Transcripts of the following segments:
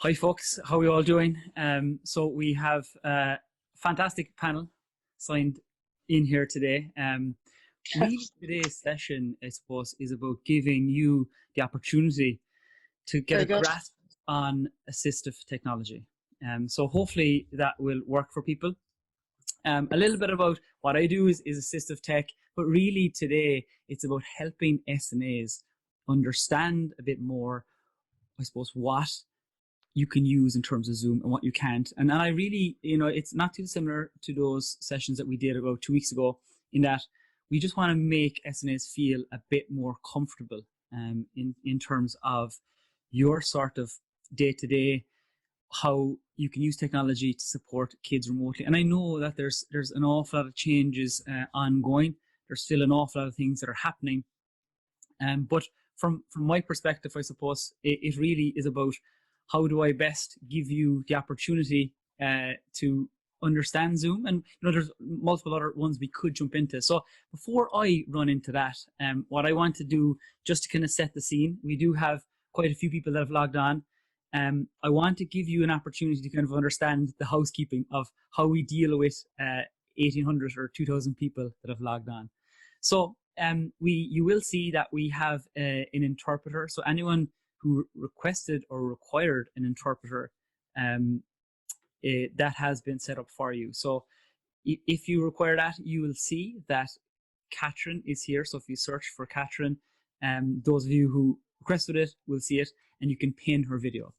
Hi folks, how are you all doing? So we have a fantastic panel signed in here today. Really today's session, I suppose, is about giving you the opportunity to get a grasp on assistive technology. So hopefully that will work for people. A little bit about what I do is assistive tech, but really today it's about helping SNAs understand a bit more, I suppose, what you can use in terms of Zoom and what you can't. And I really, it's not too similar to those sessions that we did about 2 weeks ago, in that we just want to make SNAs feel a bit more comfortable in terms of your sort of day-to-day, how you can use technology to support kids remotely. And I know that there's an awful lot of changes ongoing. There's still an awful lot of things that are happening. But from my perspective, I suppose, it really is about how do I best give you the opportunity to understand Zoom? And there's multiple other ones we could jump into. So before I run into that, what I want to do, just to kind of set the scene, we do have quite a few people that have logged on. I want to give you an opportunity to kind of understand the housekeeping of how we deal with 1,800 or 2,000 people that have logged on. So you will see that we have an interpreter. So anyone who requested or required an interpreter, that has been set up for you. So if you require that, you will see that Catherine is here. So if you search for Catherine, those of you who requested it will see it, and you can pin her video.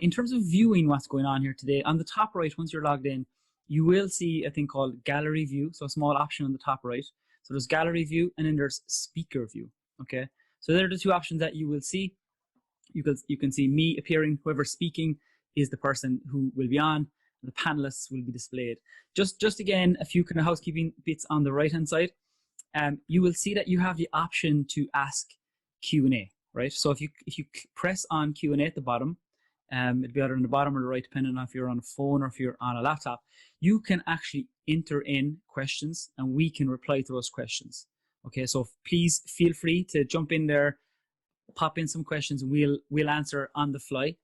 In terms of viewing what's going on here today, on the top right, once you're logged in, you will see a thing called gallery view. So a small option on the top right. So there's gallery view, and then there's speaker view. Okay, so there are the two options that you will see. You can see me appearing. Whoever's speaking is the person who will be on. The panelists will be displayed. Just again, a few kind of housekeeping bits on the right hand side. You will see that you have the option to ask Q&A, right? So if you press on Q&A at the bottom, it'll be either on the bottom or the right, depending on if you're on a phone or if you're on a laptop. You can actually enter in questions, and we can reply to those questions. Okay, so please feel free to jump in there, pop in some questions, and we'll answer on the fly.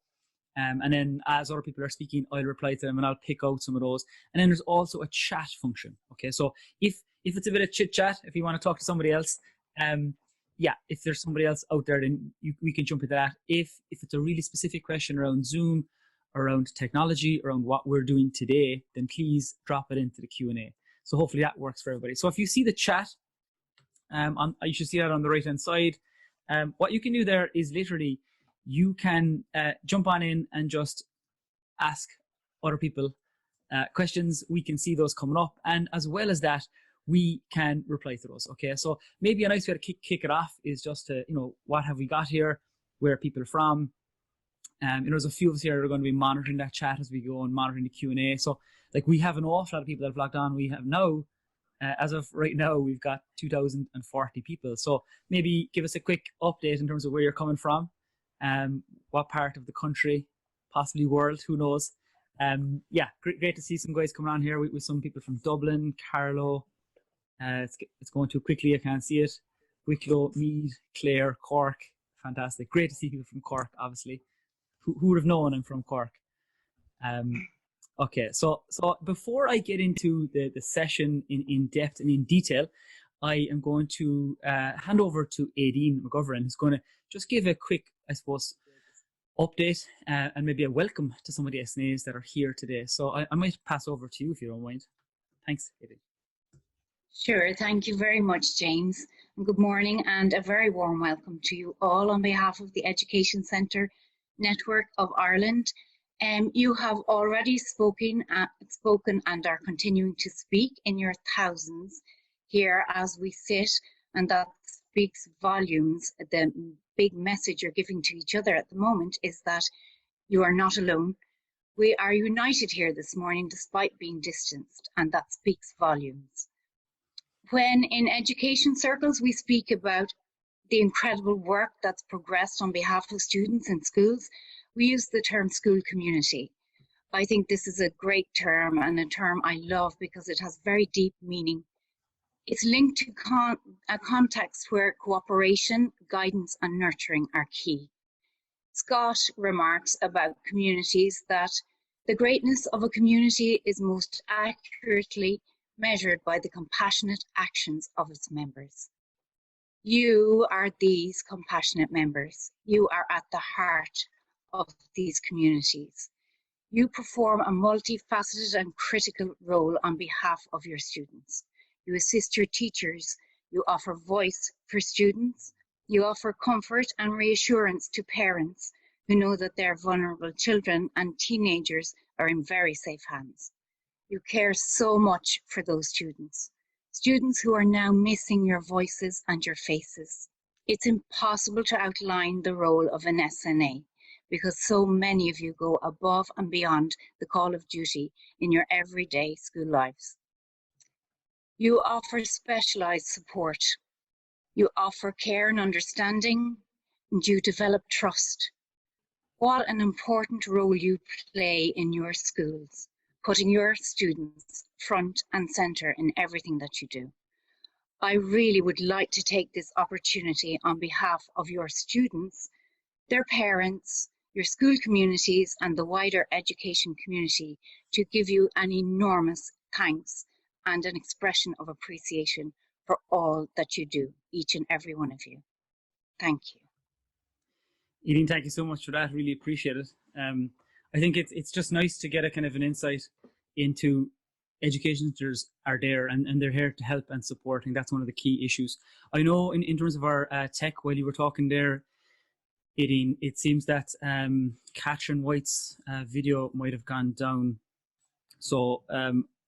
And then as other people are speaking, I'll reply to them and I'll pick out some of those. And then there's also a chat function. Okay, so if it's a bit of chit chat, if you want to talk to somebody else, if there's somebody else out there, then we can jump into that. If it's a really specific question around Zoom, around technology, around what we're doing today, then please drop it into the Q&A. So hopefully that works for everybody. So if you see the chat, you should see that on the right hand side. What you can do there is literally you can jump on in and just ask other people questions. We can see those coming up, and as well as that, we can reply to those. Okay, so maybe a nice way to kick it off is just to, what have we got here? Where are people from? There's a few of us here that are going to be monitoring that chat as we go and monitoring the Q&A. So like we have an awful lot of people that have logged on. We have now, as of right now, we've got 2,040 people. So maybe give us a quick update in terms of where you're coming from, what part of the country, possibly world, who knows. Great to see some guys coming on here with some people from Dublin, Carlow. It's going too quickly, I can't see it. Wicklow, Meath, Clare, Cork. Fantastic. Great to see people from Cork, obviously. Who would have known I'm from Cork? Okay, so before I get into the session in depth and in detail, I am going to hand over to Aideen McGovern, who's going to just give a quick, I suppose, update and maybe a welcome to some of the SNAs that are here today. So I might pass over to you if you don't mind. Thanks, Aideen. Sure, thank you very much, James. And good morning and a very warm welcome to you all on behalf of the Education Centre Network of Ireland. You have already spoken and are continuing to speak in your thousands here as we sit, and that speaks volumes. The big message you're giving to each other at the moment is that you are not alone. We are united here this morning despite being distanced, and that speaks volumes. When in education circles we speak about the incredible work that's progressed on behalf of students in schools, we use the term school community. I think this is a great term, and a term I love because it has very deep meaning. It's linked to a context where cooperation, guidance and nurturing are key. Scott remarks about communities that the greatness of a community is most accurately measured by the compassionate actions of its members. You are these compassionate members. You are at the heart of these communities. You perform a multifaceted and critical role on behalf of your students. You assist your teachers. You offer voice for students. You offer comfort and reassurance to parents who know that their vulnerable children and teenagers are in very safe hands. You care so much for those students who are now missing your voices and your faces. It's impossible to outline the role of an SNA because so many of you go above and beyond the call of duty in your everyday school lives. You offer specialised support. You offer care and understanding, and you develop trust. What an important role you play in your schools, putting your students front and centre in everything that you do. I really would like to take this opportunity on behalf of your students, their parents, your school communities and the wider education community to give you an enormous thanks and an expression of appreciation for all that you do, each and every one of you. Thank you. Eileen, thank you so much for that. Really appreciate it. I think it's just nice to get a kind of an insight into education centres are there and they're here to help and support. I think that's one of the key issues. I know in terms of our tech, while you were talking there, Eileen, it seems that Catherine White's video might have gone down. So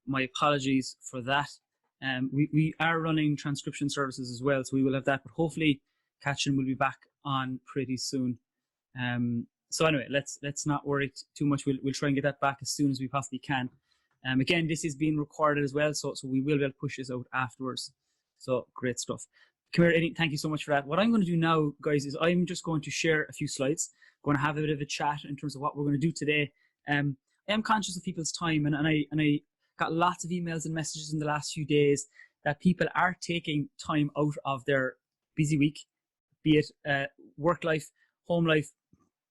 my apologies for that. We are running transcription services as well, so we will have that, but hopefully Catherine will be back on pretty soon. So anyway, let's not worry too much. We'll try and get that back as soon as we possibly can. Again, this is being recorded as well, so we will be able to push this out afterwards. So great stuff. Come here, Eddie. Thank you so much for that. What I'm going to do now, guys, is I'm just going to share a few slides. Going to have a bit of a chat in terms of what we're going to do today. I am conscious of people's time, and I got lots of emails and messages in the last few days that people are taking time out of their busy week, be it work life, home life,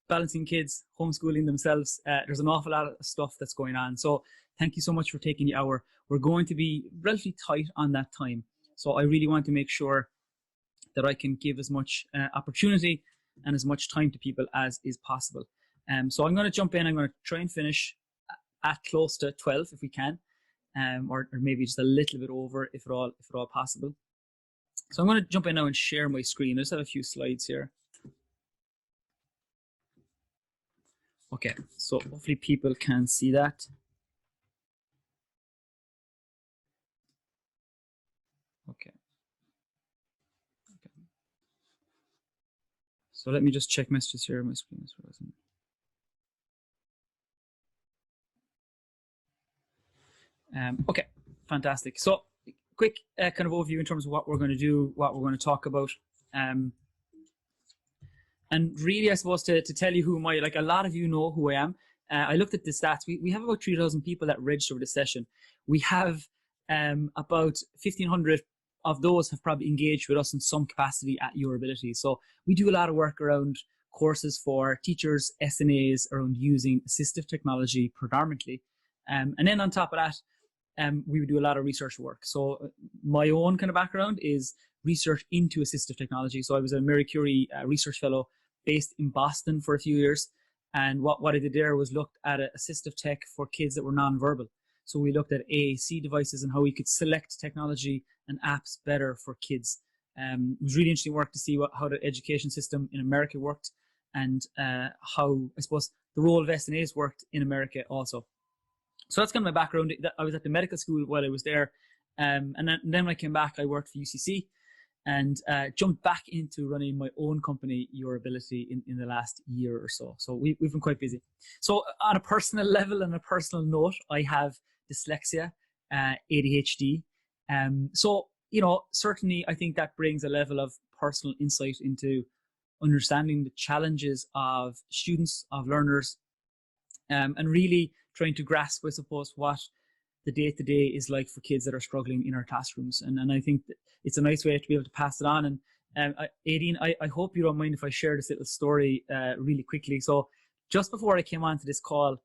balancing kids, homeschooling themselves. There's an awful lot of stuff that's going on. So thank you so much for taking the hour. We're going to be relatively tight on that time. So I really want to make sure that I can give as much opportunity and as much time to people as is possible. So I'm going to jump in. I'm going to try and finish at close to 12 if we can, or maybe just a little bit over if at all possible. So I'm going to jump in now and share my screen. I just have a few slides here. Okay, so hopefully people can see that. Okay. So let me just check messages here. My screen is frozen. Okay, fantastic. So quick kind of overview in terms of what we're going to do, what we're going to talk about. And really, I suppose to tell you who am I, like a lot of you know who I am. I looked at the stats. We have about 3,000 people that register for this session. We have about 1,500 of those have probably engaged with us in some capacity at Your Ability. So we do a lot of work around courses for teachers, SNAs, around using assistive technology predominantly. And then on top of that, we would do a lot of research work. So my own kind of background is research into assistive technology. So I was a Marie Curie research fellow based in Boston for a few years. And what I did there was looked at assistive tech for kids that were nonverbal. So we looked at AAC devices and how we could select technology and apps better for kids. It was really interesting work to see how the education system in America worked and how, I suppose, the role of SNAs worked in America also. So that's kind of my background. I was at the medical school while I was there. And then when I came back, I worked for UCC and jumped back into running my own company, Your Ability, in the last year or so. So we've been quite busy. So on a personal level and a personal note, I have dyslexia, ADHD. So, you know, certainly I think that brings a level of personal insight into understanding the challenges of students, of learners, and really trying to grasp, I suppose, what the day-to-day is like for kids that are struggling in our classrooms. And I think that it's a nice way to be able to pass it on. And Aideen, I hope you don't mind if I share this little story really quickly. So just before I came onto this call,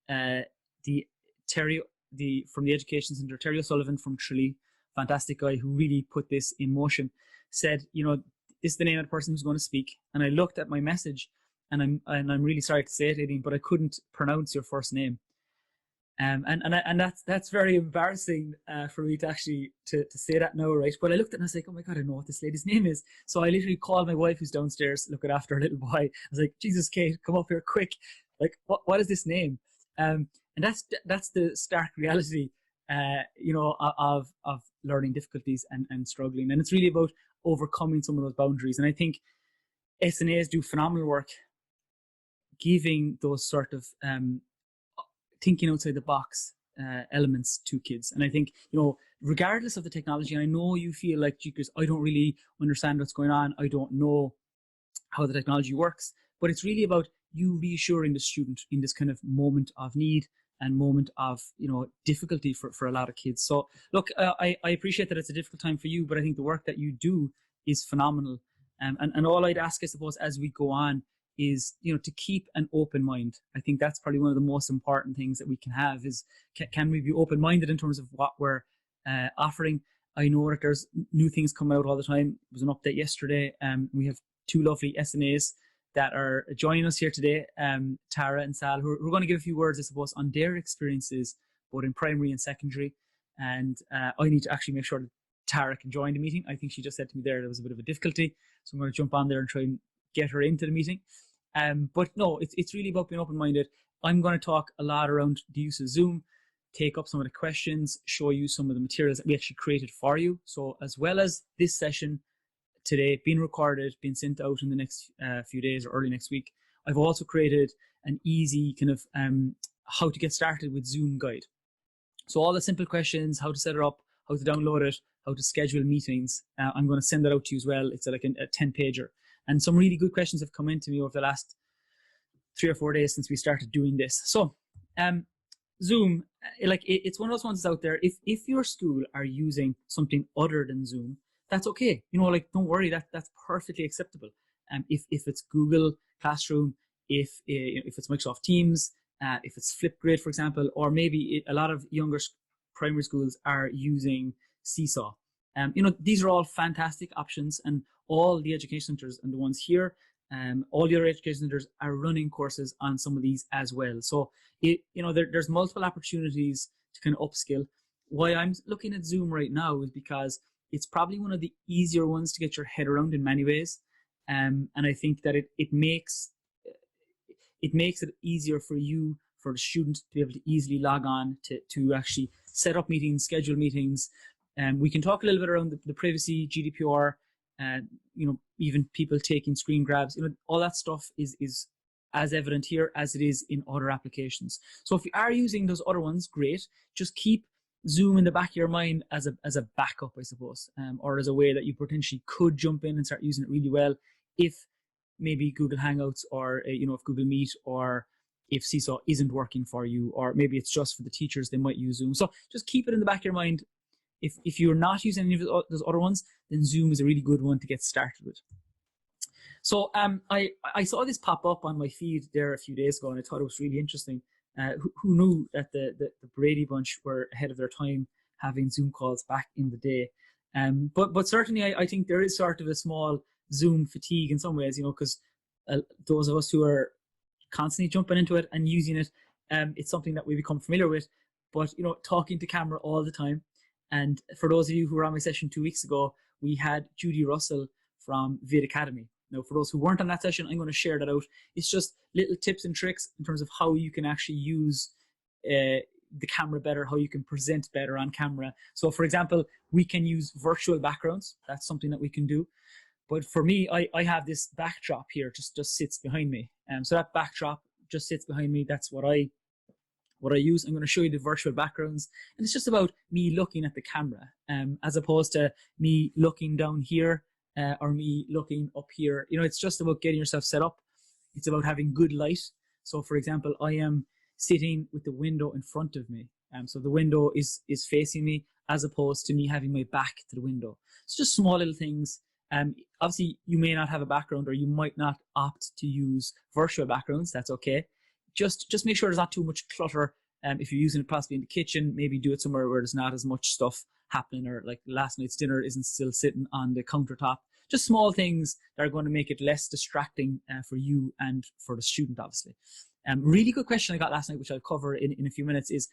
the Terry, from the Education Centre, Terry O'Sullivan from Tralee, fantastic guy who really put this in motion, said, this is the name of the person who's going to speak. And I looked at my message, and I'm really sorry to say it, Aideen, but I couldn't pronounce your first name. And that's very embarrassing for me to actually to say that now, right? But I looked at it and I was like, oh my God, I know what this lady's name is. So I literally called my wife who's downstairs looking after her little boy. I was like, Jesus, Kate, come up here quick. Like, what is this name? And that's the stark reality, of learning difficulties and struggling. And it's really about overcoming some of those boundaries. And I think SNAs do phenomenal work giving those sort of thinking outside the box elements to kids. And I think, regardless of the technology, and I know you feel like, because I don't really understand what's going on, I don't know how the technology works, but it's really about you reassuring the student in this kind of moment of need and moment of, difficulty for a lot of kids. So look, I appreciate that it's a difficult time for you, but I think the work that you do is phenomenal. And all I'd ask, I suppose, as we go on is, to keep an open mind. I think that's probably one of the most important things that we can have is, can we be open-minded in terms of what we're offering? I know that there's new things coming out all the time. There was an update yesterday. We have two lovely SNAs that are joining us here today, Tara and Sal, who are going to give a few words, I suppose, on their experiences, both in primary and secondary. And I need to actually make sure that Tara can join the meeting. I think she just said to me there was a bit of a difficulty. So I'm going to jump on there and try and get her into the meeting. But no, it's really about being open-minded. I'm going to talk a lot around the use of Zoom, take up some of the questions, show you some of the materials that we actually created for you. So as well as this session today being recorded, being sent out in the next few days or early next week, I've also created an easy kind of how to get started with Zoom guide. So all the simple questions, how to set it up, how to download it, how to schedule meetings, I'm going to send that out to you as well. It's like a 10-pager. And some really good questions have come in to me over the last 3 or 4 days since we started doing this. So Zoom, it's one of those ones out there. If your school are using something other than Zoom, that's okay. Don't worry, that's perfectly acceptable. If it's Google Classroom, if it's Microsoft Teams, if it's Flipgrid, for example, or maybe a lot of younger primary schools are using Seesaw. These are all fantastic options, and all the education centres and the ones here, all the other education centres are running courses on some of these as well. So, there's multiple opportunities to kind of upskill. Why I'm looking at Zoom right now is because it's probably one of the easier ones to get your head around in many ways. And I think that it makes it easier for the student to be able to easily log on to actually set up meetings, schedule meetings. We can talk a little bit around the privacy, GDPR, even people taking screen grabs. All that stuff is as evident here as it is in other applications. So if you are using those other ones, great. Just keep Zoom in the back of your mind as a backup, I suppose, or as a way that you potentially could jump in and start using it really well if maybe Google Hangouts or if Google Meet or if Seesaw isn't working for you, or maybe it's just for the teachers, they might use Zoom. So just keep it in the back of your mind. If you're not using any of those other ones, then Zoom is a really good one to get started with. So I saw this pop up on my feed there a few days ago, and I thought it was really interesting. Who knew that the Brady Bunch were ahead of their time having Zoom calls back in the day? But certainly I think there is sort of a small Zoom fatigue in some ways, because those of us who are constantly jumping into it and using it, it's something that we become familiar with. But talking to camera all the time. And for those of you who were on my session 2 weeks ago, we had Judy Russell from Vid Academy. Now, for those who weren't on that session, I'm going to share that out. It's just little tips and tricks in terms of how you can actually use the camera better, how you can present better on camera. So, for example, we can use virtual backgrounds. That's something that we can do. But for me, I have this backdrop here, just sits behind me. So that backdrop just sits behind me. That's what I use. I'm going to show you the virtual backgrounds, and it's just about me looking at the camera, as opposed to me looking down here or me looking up here. It's just about getting yourself set up. It's about having good light. So, for example, I am sitting with the window in front of me, so the window is facing me, as opposed to me having my back to the window. It's just small little things Obviously, you may not have a background, or you might not opt to use virtual backgrounds. That's okay. Just make sure there's not too much clutter. If you're using it possibly in the kitchen, maybe do it somewhere where there's not as much stuff happening, or like last night's dinner isn't still sitting on the countertop. Just small things that are going to make it less distracting for you and for the student, obviously. Really good question I got last night, which I'll cover in a few minutes, is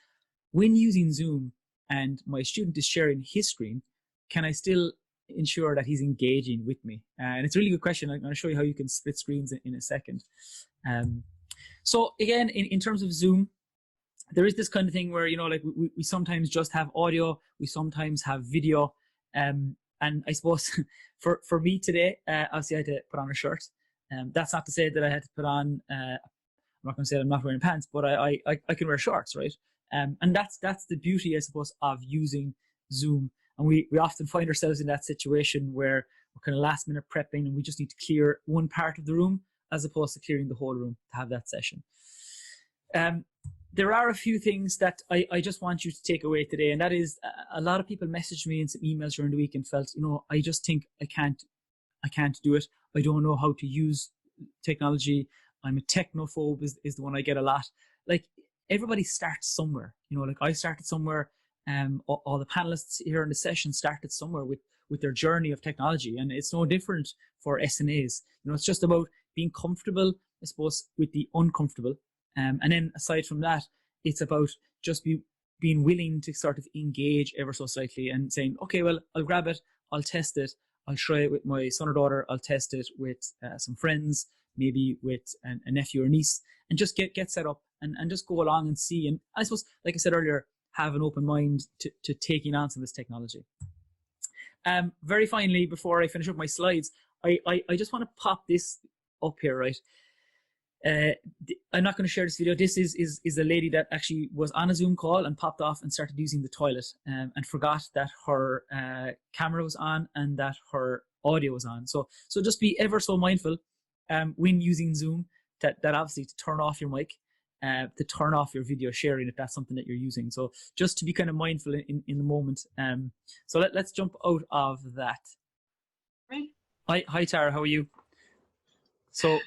when using Zoom and my student is sharing his screen, can I still ensure that he's engaging with me? And it's a really good question. I'm going to show you how you can split screens in a second. So again, in terms of Zoom, there is this kind of thing where, like we sometimes just have audio, we sometimes have video. And I suppose for me today, obviously I had to put on a shirt. That's not to say that I had to put on, I'm not going to say I'm not wearing pants, but I can wear shorts, right? And that's the beauty, I suppose, of using Zoom. And we often find ourselves in that situation where we're kind of last minute prepping and we just need to clear one part of the room as opposed to clearing the whole room to have that session. There are a few things that I just want you to take away today, and that is a lot of people messaged me in some emails during the week and felt, I just think I can't do it. I don't know how to use technology. I'm a technophobe is the one I get a lot. Like, everybody starts somewhere, like I started somewhere. All the panelists here in the session started somewhere with their journey of technology, and it's no different for SNAs. It's just about being comfortable, I suppose, with the uncomfortable. And then aside from that, it's about just being willing to sort of engage ever so slightly and saying, okay, well, I'll grab it, I'll test it, I'll try it with my son or daughter, I'll test it with some friends, maybe with a nephew or niece, and just get set up and just go along and see. And I suppose, like I said earlier, have an open mind to taking on some of this technology. Very finally, before I finish up my slides, I just want to pop this up here, right? I'm not going to share this video. This is a lady that actually was on a Zoom call and popped off and started using the toilet and forgot that her camera was on and that her audio was on. So just be ever so mindful when using Zoom that obviously to turn off your mic, to turn off your video sharing if that's something that you're using. So just to be kind of mindful in the moment. So let's jump out of that. Hi Tara, how are you? So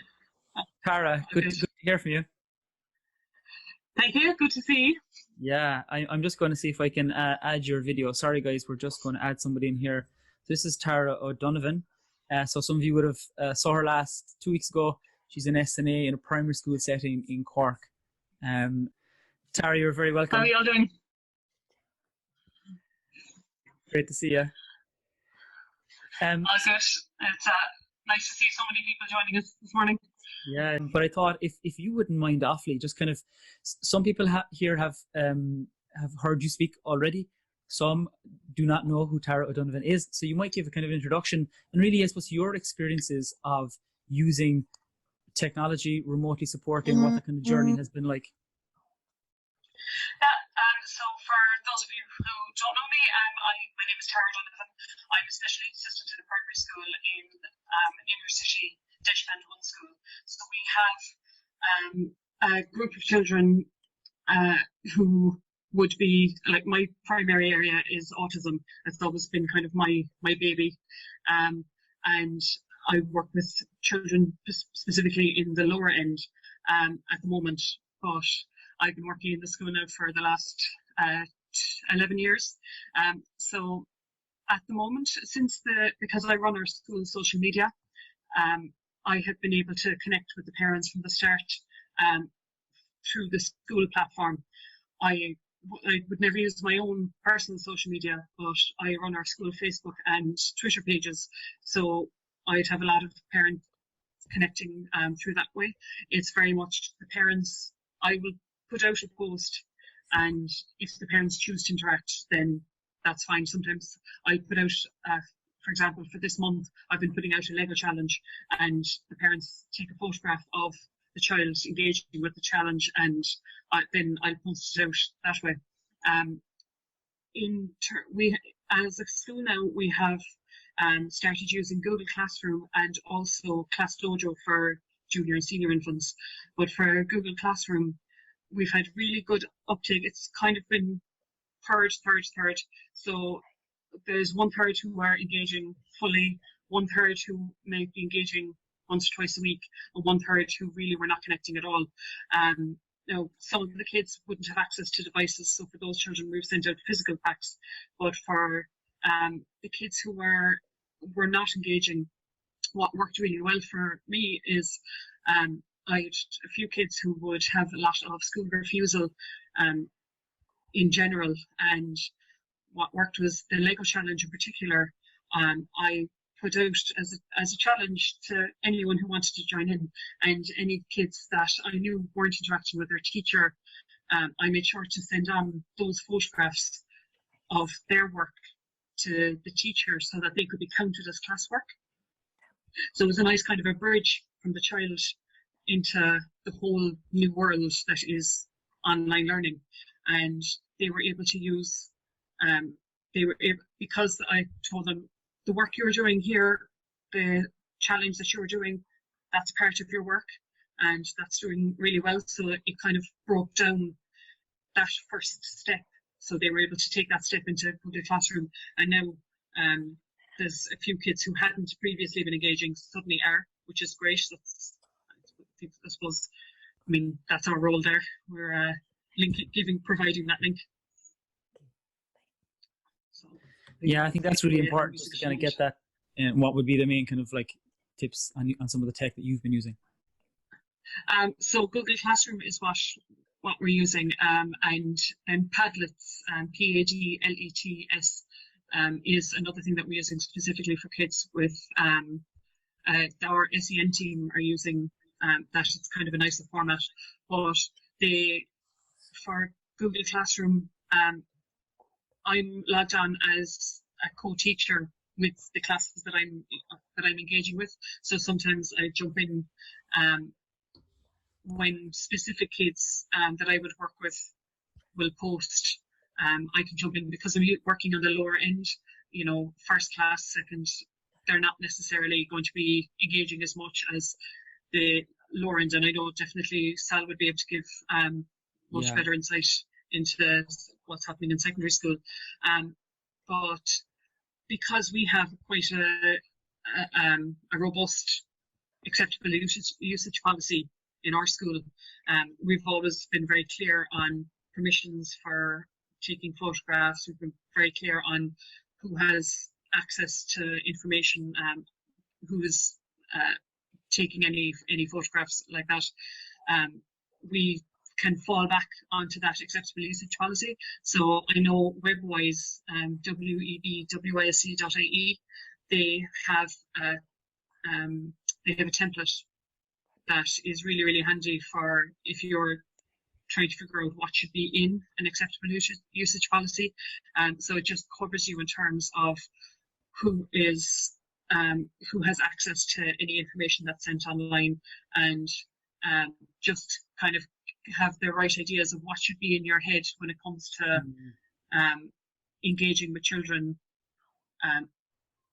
Tara, good to hear from you. Thank you. Good to see you. Yeah, I'm just going to see if I can add your video. Sorry, guys, we're just going to add somebody in here. This is Tara O'Donovan. So some of you would have saw her last 2 weeks ago. She's an SNA in a primary school setting in Cork. Tara, you're very welcome. How are you all doing? Great to see you. All good. It's nice to see so many people joining us this morning. Yeah, but I thought if you wouldn't mind awfully, just kind of, some people here have heard you speak already. Some do not know who Tara O'Donovan is. So you might give a kind of introduction and really, I suppose, your experiences of using technology, remotely supporting, what the kind of journey has been like. Yeah, so for those of you who don't know me, my name is Tara O'Donovan. I'm a special needs assistant in a primary school in inner city Deshband One School. So we have a group of children who would be, like, my primary area is autism. That's always been kind of my baby. And I work with children specifically in the lower end at the moment, but I've been working in the school now for the last 11 years. So at the moment, because I run our school social media, I have been able to connect with the parents from the start through the school platform. I would never use my own personal social media, but I run our school Facebook and Twitter pages. So I'd have a lot of parents connecting through that way. It's very much the parents. I will put out a post, and if the parents choose to interact, then that's fine. Sometimes I put out, for example, for this month, I've been putting out a Lego challenge, and the parents take a photograph of the child engaging with the challenge, and then I'll post it out that way. We, as a school now, we have started using Google Classroom and also Class Dojo for junior and senior infants. But for Google Classroom, we've had really good uptake. It's kind of been third. So there's 1/3 who are engaging fully, 1/3 who may be engaging once or twice a week, and 1/3 who really were not connecting at all. Some of the kids wouldn't have access to devices, so for those children we've sent out physical packs. But for the kids who were not engaging, what worked really well for me is I had a few kids who would have a lot of school refusal in general, and what worked was the Lego challenge in particular. I put out as a challenge to anyone who wanted to join in, and any kids that I knew weren't interacting with their teacher, I made sure to send on those photographs of their work to the teacher so that they could be counted as classwork. So it was a nice kind of a bridge from the child into the whole new world that is online learning. And they were able to use, because I told them, the work you're doing here, the challenge that you're doing, that's part of your work, and that's doing really well. So it kind of broke down that first step. So they were able to take that step into Google Classroom, and now there's a few kids who hadn't previously been engaging suddenly are, which is great. I suppose, that's our role there. We're providing that link. So, yeah, I think that's really important just to kind of get that. And what would be the main kind of like tips on some of the tech that you've been using? So Google Classroom is what we're using, and Padlets, Padlets, is another thing that we're using specifically for kids with our SEN team are using. That it's kind of a nicer format, but for Google Classroom, I'm logged on as a co-teacher with the classes that I'm engaging with. So sometimes I jump in when specific kids that I would work with will post. I can jump in because I'm working on the lower end, first class, second. They're not necessarily going to be engaging as much as the lower end, and I know definitely Sal would be able to give much better insight into what's happening in secondary school. But because we have quite a robust acceptable usage policy in our school, we've always been very clear on permissions for taking photographs. We've been very clear on who has access to information, who is taking any photographs like that. We can fall back onto that acceptable usage policy. So I know WebWise, webwisc.ie, they have a template that is really, really handy for if you're trying to figure out what should be in an acceptable usage policy. So it just covers you in terms of who has access to any information that's sent online, and just kind of have the right ideas of what should be in your head when it comes to engaging with children.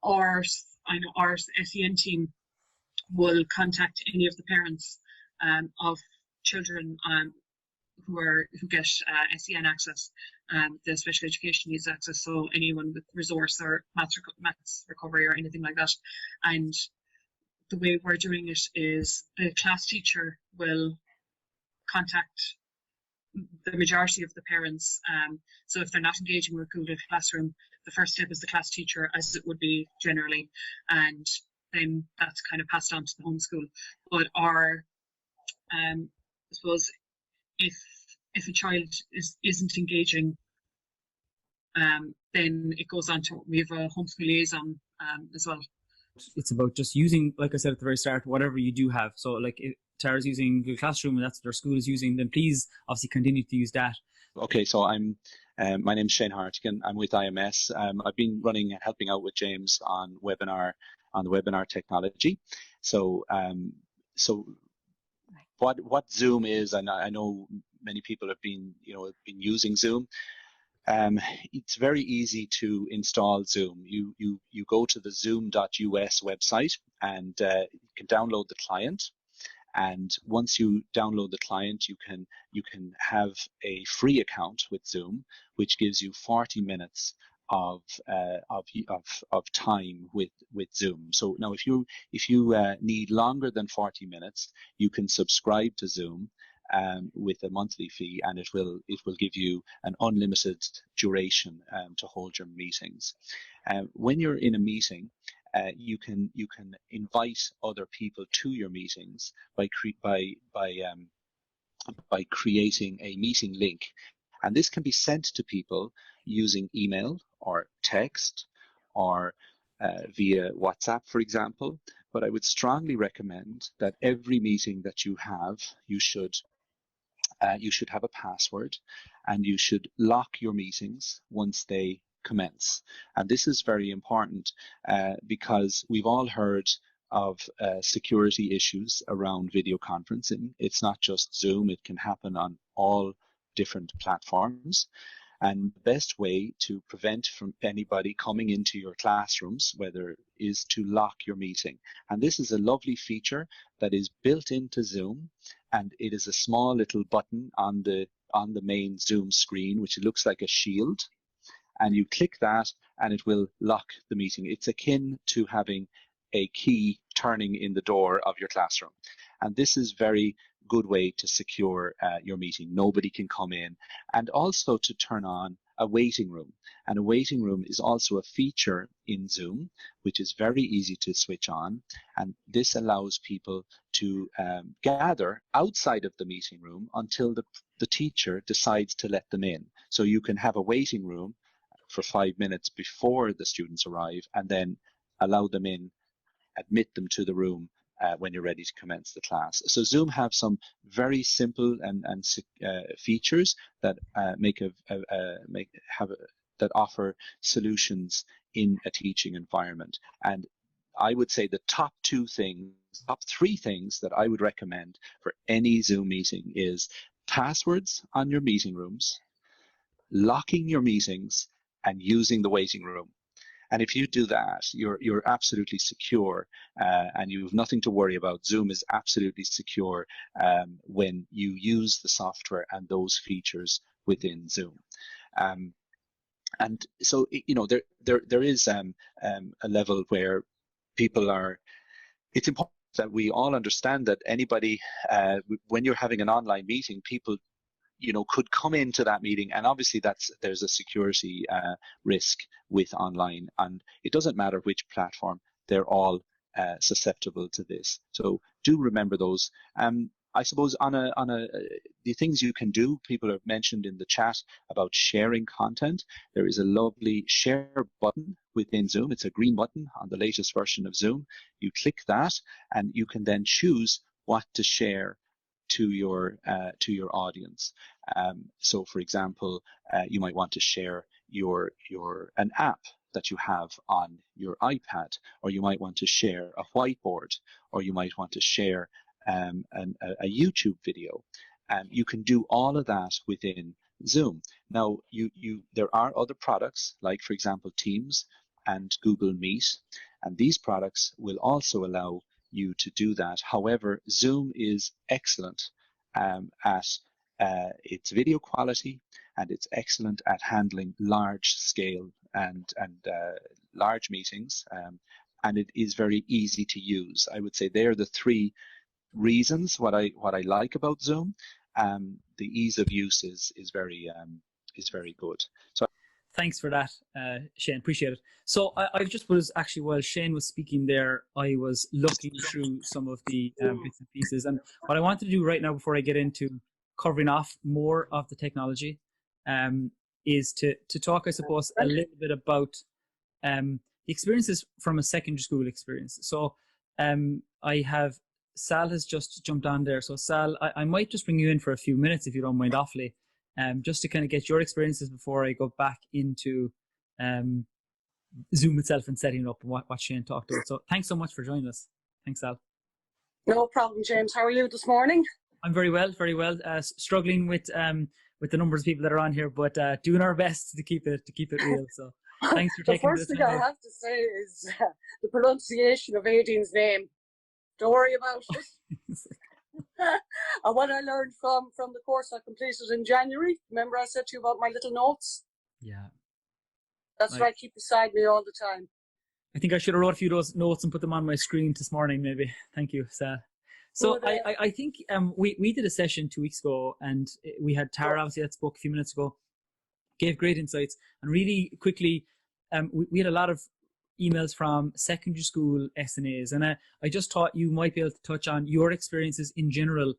Our SEN team will contact any of the parents of children who get SEN access, the special education needs access, so anyone with resource or maths recovery or anything like that. And the way we're doing it is the class teacher will contact the majority of the parents. So if they're not engaging with Google Classroom, the first step is the class teacher, as it would be generally, and then that's kind of passed on to the homeschool. But I suppose if a child isn't engaging, then it goes on to, we have a homeschool liaison as well. It's about just using, like I said at the very start, whatever you do have. So like if Tara's using Google Classroom and that's what their school is using, then please obviously continue to use that. Okay, so my name's Shane Hartigan. I'm with IMS. I've been helping out with James on the webinar technology. So what Zoom is, and I know many people have been using Zoom. It's very easy to install Zoom. You go to the zoom.us website and you can download the client. And once you download the client, you can have a free account with Zoom, which gives you 40 minutes of time with Zoom. So now, if you need longer than 40 minutes, you can subscribe to Zoom with a monthly fee, and it will give you an unlimited duration to hold your meetings. When you're in a meeting, you can invite other people to your meetings by creating a meeting link, and this can be sent to people using email or text or via WhatsApp, for example. But I would strongly recommend that every meeting that you have, you should have a password, and you should lock your meetings once they commence. And this is very important because we've all heard of security issues around video conferencing. It's not just Zoom, it can happen on all different platforms. And the best way to prevent from anybody coming into your classrooms, is to lock your meeting. And this is a lovely feature that is built into Zoom, and it is a small little button on the main Zoom screen, which looks like a shield. And you click that, and it will lock the meeting. It's akin to having a key turning in the door of your classroom. And this is very good way to secure your meeting. Nobody can come in. And also to turn on a waiting room. And a waiting room is also a feature in Zoom, which is very easy to switch on. And this allows people to gather outside of the meeting room until the teacher decides to let them in. So you can have a waiting room for 5 minutes before the students arrive, and then allow them in, admit them to the room when you're ready to commence the class. So Zoom have some very simple and features that that offer solutions in a teaching environment. And I would say the top three things that I would recommend for any Zoom meeting is passwords on your meeting rooms, locking your meetings, and using the waiting room. And if you do that, you're absolutely secure, and you have nothing to worry about. Zoom is absolutely secure when you use the software and those features within Zoom. And so, there is a level where people are. It's important that we all understand that anybody, when you're having an online meeting, people could come into that meeting, and obviously there's a security risk with online, and it doesn't matter which platform, they're all susceptible to this. So do remember those. I suppose the things you can do, people have mentioned in the chat about sharing content. There is a lovely share button within Zoom. It's a green button on the latest version of Zoom. You click that, and you can then choose what to share to your audience. So, for example, you might want to share an app that you have on your iPad, or you might want to share a whiteboard, or you might want to share a YouTube video. You can do all of that within Zoom. Now, there are other products, like, for example, Teams and Google Meet, and these products will also allow you to do that. However, Zoom is excellent at its video quality, and it's excellent at handling large scale and large meetings, and it is very easy to use. I would say they're the three reasons what I like about Zoom. The ease of use is very good. So thanks for that, Shane. Appreciate it. So I just was actually, while Shane was speaking there, I was looking through some of the bits and pieces. And what I wanted to do right now, before I get into covering off more of the technology, is to talk, I suppose, a little bit about the experiences from a secondary school experience. So Sal has just jumped on there. So Sal, I might just bring you in for a few minutes, if you don't mind, awfully. Just to kind of get your experiences before I go back into Zoom itself and setting it up and what Shane talked about. So thanks so much for joining us. Thanks, Al. No problem, James. How are you this morning? I'm very well, very well. Struggling with the numbers of people that are on here, but doing our best to keep it real. So thanks for taking the first thing I have to say is the pronunciation of Aidine's name. Don't worry about it. And what I learned from the course I completed in January, remember I said to you about my little notes? Yeah. That's what I keep beside me all the time. I think I should have wrote a few of those notes and put them on my screen this morning, maybe. Thank you, Sal. So I think we did a session 2 weeks ago, and we had Tara, obviously, that spoke a few minutes ago, gave great insights. And really quickly, we had a lot of emails from secondary school SNAs. And I just thought you might be able to touch on your experiences in general,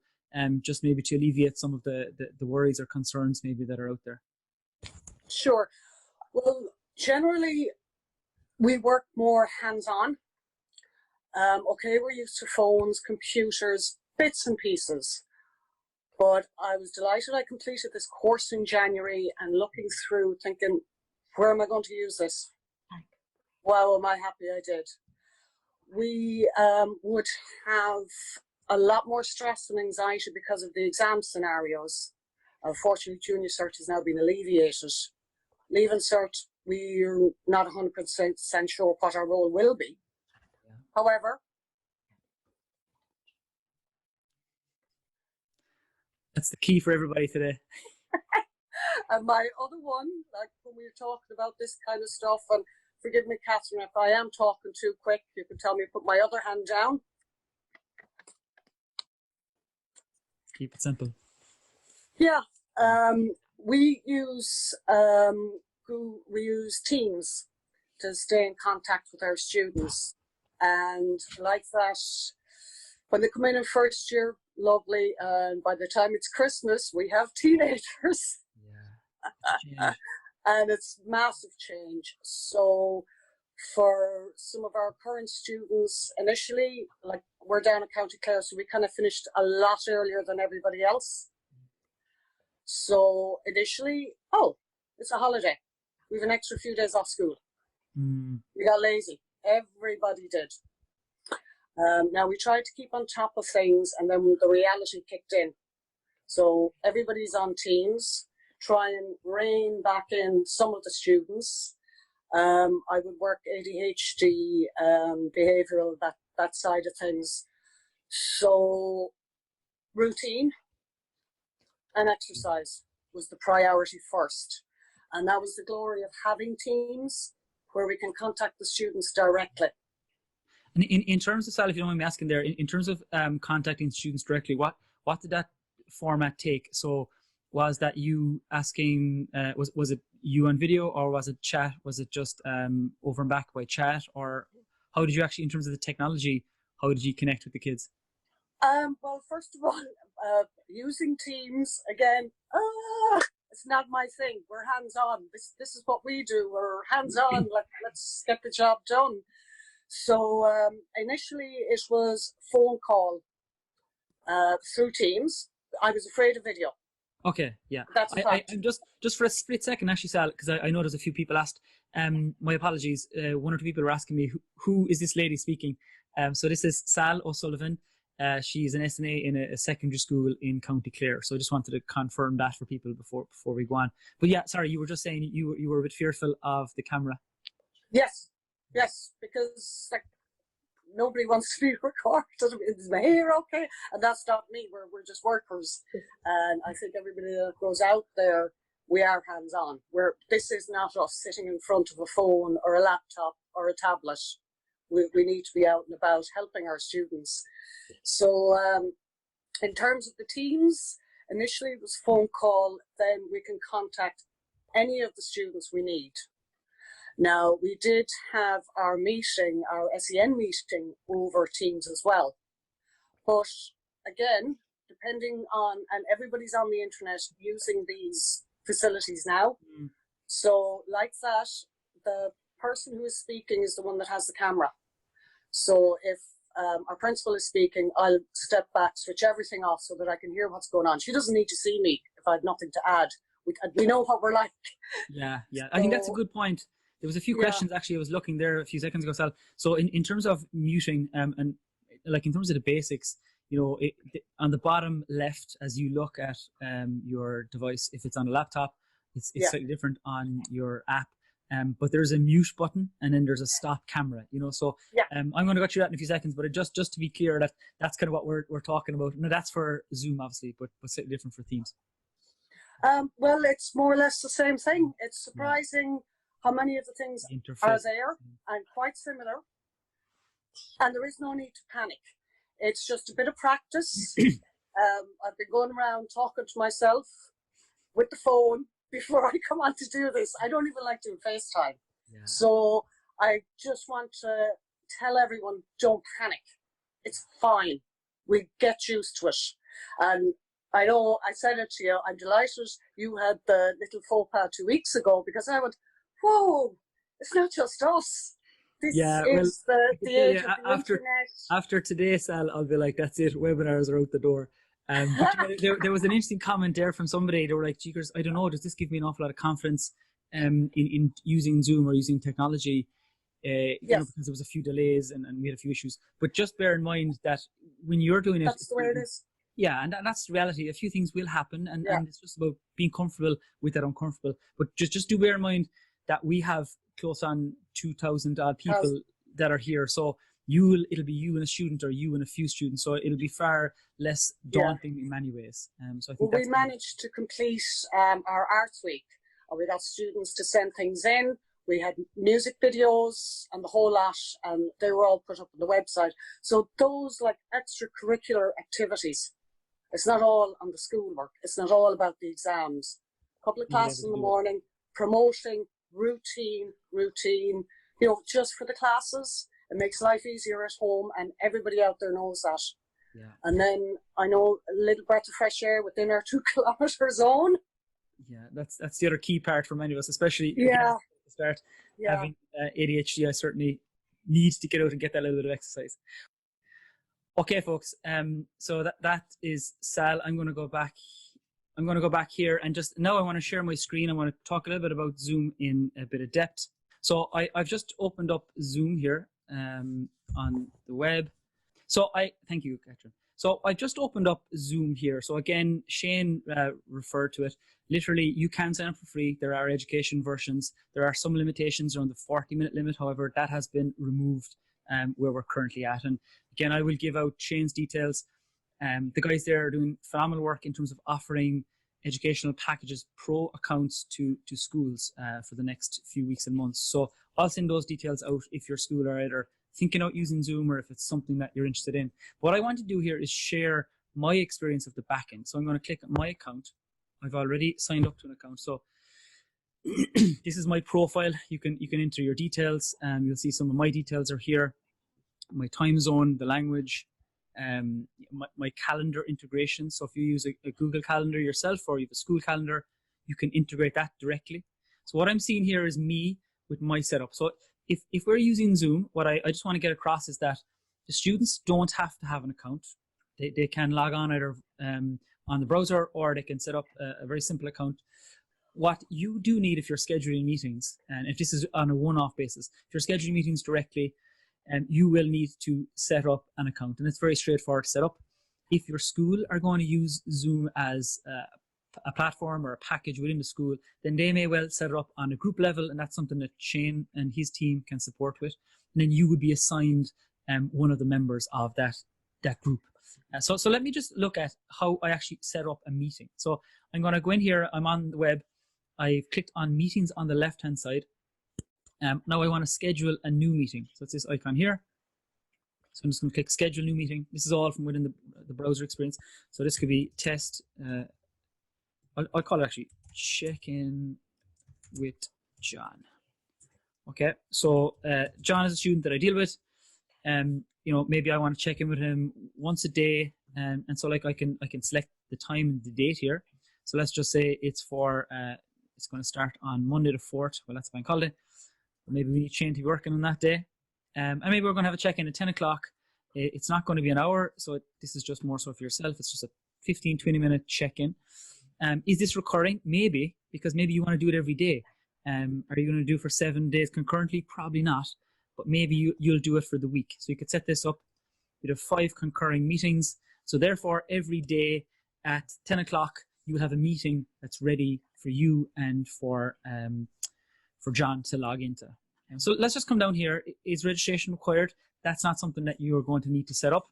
just maybe to alleviate some of the worries or concerns maybe that are out there. Sure. Well, generally, we work more hands-on. Okay, we're used to phones, computers, bits and pieces. But I was delighted I completed this course in January and looking through thinking, where am I going to use this? Wow, am I happy I did. We would have a lot more stress and anxiety because of the exam scenarios. Unfortunately, Junior Cert has now been alleviated. Leaving Cert, we're not 100% sure what our role will be. Yeah. However, that's the key for everybody today. And my other one, like when we were talking about this kind of stuff, and forgive me, Catherine, if I am talking too quick, you can tell me to put my other hand down. Keep it simple. Yeah, we use Teams to stay in contact with our students, and like that, when they come in first year, lovely, and by the time it's Christmas, we have teenagers. Yeah. And it's massive change. So for some of our current students, initially, like we're down at County Clare, so we kind of finished a lot earlier than everybody else. So initially, it's a holiday. We have an extra few days off school. We got lazy. Everybody did. Now we tried to keep on top of things, and then the reality kicked in. So everybody's on Teams, try and rein back in some of the students. I would work ADHD, behavioural, that side of things. So routine and exercise was the priority first. And that was the glory of having Teams where we can contact the students directly. And in terms of, Sal, if you don't mind me asking there, in terms of contacting students directly, what did that format take? So was that you asking, was it you on video, or was it chat? Was it just over and back by chat? Or how did you actually, in terms of the technology, how did you connect with the kids? Well, first of all, using Teams, again, it's not my thing. We're hands-on. This is what we do. We're hands-on. Let's get the job done. So initially it was phone call through Teams. I was afraid of video. Okay, yeah. That's a fact. I'm just for a split second, actually, Sal, because I know there's a few people asked. My apologies. One or two people were asking me, who is this lady speaking? So this is Sal O'Sullivan. She's an SNA in a secondary school in County Clare. So I just wanted to confirm that for people before we go on. But yeah, sorry, you were just saying you were a bit fearful of the camera. Yes, because nobody wants to be recorded. Is my hair okay? And that's not me. We're just workers. And I think everybody that goes out there, we are hands-on. This is not us sitting in front of a phone or a laptop or a tablet. We need to be out and about helping our students. So in terms of the Teams, initially it was phone call, then we can contact any of the students we need. Now, we did have our meeting, our SEN meeting, over Teams as well. But again, depending on, and everybody's on the internet using these facilities now. So like that, the person who is speaking is the one that has the camera. So if our principal is speaking, I'll step back, switch everything off so that I can hear what's going on. She doesn't need to see me if I have nothing to add. We know what we're like. Yeah. So, I think that's a good point. There was a few questions, actually, I was looking there a few seconds ago, Sal. So in terms of muting, and like in terms of the basics, on the bottom left, as you look at your device, if it's on a laptop, it's slightly different on your app. But there's a mute button, and then there's a stop camera, so I'm going to go through that in a few seconds, but just to be clear, that's kind of what we're talking about. No, that's for Zoom, obviously, but slightly different for Teams. Well, it's more or less the same thing. It's surprising how many of the things interface are there and quite similar. And there is no need to panic. It's just a bit of practice. I've been going around talking to myself with the phone before I come on to do this. I don't even like doing FaceTime. Yeah. So I just want to tell everyone, don't panic. It's fine. We get used to it. And I know I said it to you, I'm delighted you had the little faux pas 2 weeks ago, because I went, whoa, it's not just us. This is the age of the internet. After today, Sal, I'll be like, that's it, webinars are out the door. But there was an interesting comment there from somebody. They were like, Jeekers, I don't know, does this give me an awful lot of confidence in using Zoom or using technology? You know, because there was a few delays and we had a few issues. But just bear in mind that when you're doing it, that's the way it is. Yeah, and that's the reality. A few things will happen, and it's just about being comfortable with that uncomfortable. But just do bear in mind that we have close on 2,000 odd people that are here. So it'll be you and a student, or you and a few students. So it'll be far less daunting in many ways. So I think we managed to complete our Arts Week. We got students to send things in. We had music videos and the whole lot, and they were all put up on the website. So those like extracurricular activities, it's not all on the schoolwork. It's not all about the exams. A couple of classes in the morning, promoting routine, you know, just for the classes. It makes life easier at home, and everybody out there knows that. Yeah. And then I know a little breath of fresh air within our 2 kilometre zone. Yeah, that's the other key part for many of us, especially at the start. Having ADHD, I certainly need to get out and get that little bit of exercise. Okay, folks. So that is Sal. I'm going to go back here, and just now I want to share my screen. I want to talk a little bit about Zoom in a bit of depth. So I've just opened up Zoom here on the web. So thank you, Catherine. So I just opened up Zoom here. So again, Shane referred to it. Literally, you can sign up for free. There are education versions. There are some limitations around the 40-minute limit. However, that has been removed where we're currently at. And again, I will give out Shane's details. The guys there are doing phenomenal work in terms of offering educational packages, pro accounts to schools for the next few weeks and months. So I'll send those details out if your school are either thinking about using Zoom or if it's something that you're interested in. What I want to do here is share my experience of the backend. So I'm going to click on my account. I've already signed up to an account. So this is my profile. You can enter your details. You'll see some of my details are here. My time zone, the language, my calendar integration. So if you use a Google Calendar yourself, or you have a school calendar, you can integrate that directly. So what I'm seeing here is me with my setup. So if we're using Zoom, what I just want to get across is that the students don't have to have an account. They can log on either on the browser, or they can set up a very simple account. What you do need if you're scheduling meetings, and if this is on a one-off basis, if you're scheduling meetings directly, you will need to set up an account, and it's very straightforward to set up. If your school are going to use Zoom as a platform or a package within the school, then they may well set it up on a group level, and that's something that Shane and his team can support with. And then you would be assigned one of the members of that group. So let me just look at how I actually set up a meeting. So I'm going to go in here. I'm on the web. I've clicked on meetings on the left-hand side. Now I want to schedule a new meeting. So it's this icon here. So I'm just going to click schedule new meeting. This is all from within the browser experience. So this could be test. I'll call it actually check-in with John. Okay. So John is a student that I deal with. You know, maybe I want to check in with him once a day. And so like I can select the time and the date here. So let's just say it's for, it's going to start on Monday the 4th. Well, that's bank holiday. Maybe we need Shane to be working on that day. And maybe we're going to have a check-in at 10 o'clock. It's not going to be an hour. So this is just more so for yourself. It's just a 15, 20-minute check-in. Is this recurring? Maybe, because maybe you want to do it every day. Are you going to do it for 7 days concurrently? Probably not. But maybe you'll do it for the week. So you could set this up. You'd have 5 concurring meetings. So therefore, every day at 10 o'clock, you will have a meeting that's ready for you and for John to log into. So let's just come down here. Is registration required? That's not something that you're going to need to set up.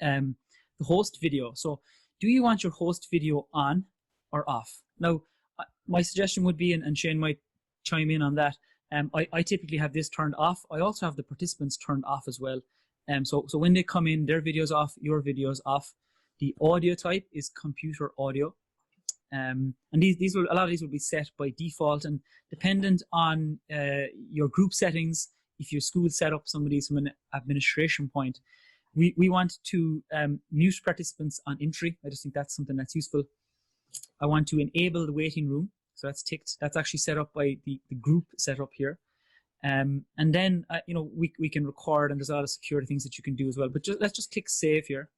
The host video. So do you want your host video on or off? Now, my suggestion would be, and Shane might chime in on that. I typically have this turned off. I also have the participants turned off as well. So when they come in, their video's off, your video's off. The audio type is computer audio. And these will, a lot of these will be set by default, and dependent on your group settings. If your school set up some of these from an administration point, we want to mute participants on entry. I just think that's something that's useful. I want to enable the waiting room, so that's ticked. That's actually set up by the group setup here. And then we can record, and there's a lot of security things that you can do as well. But let's just click save here.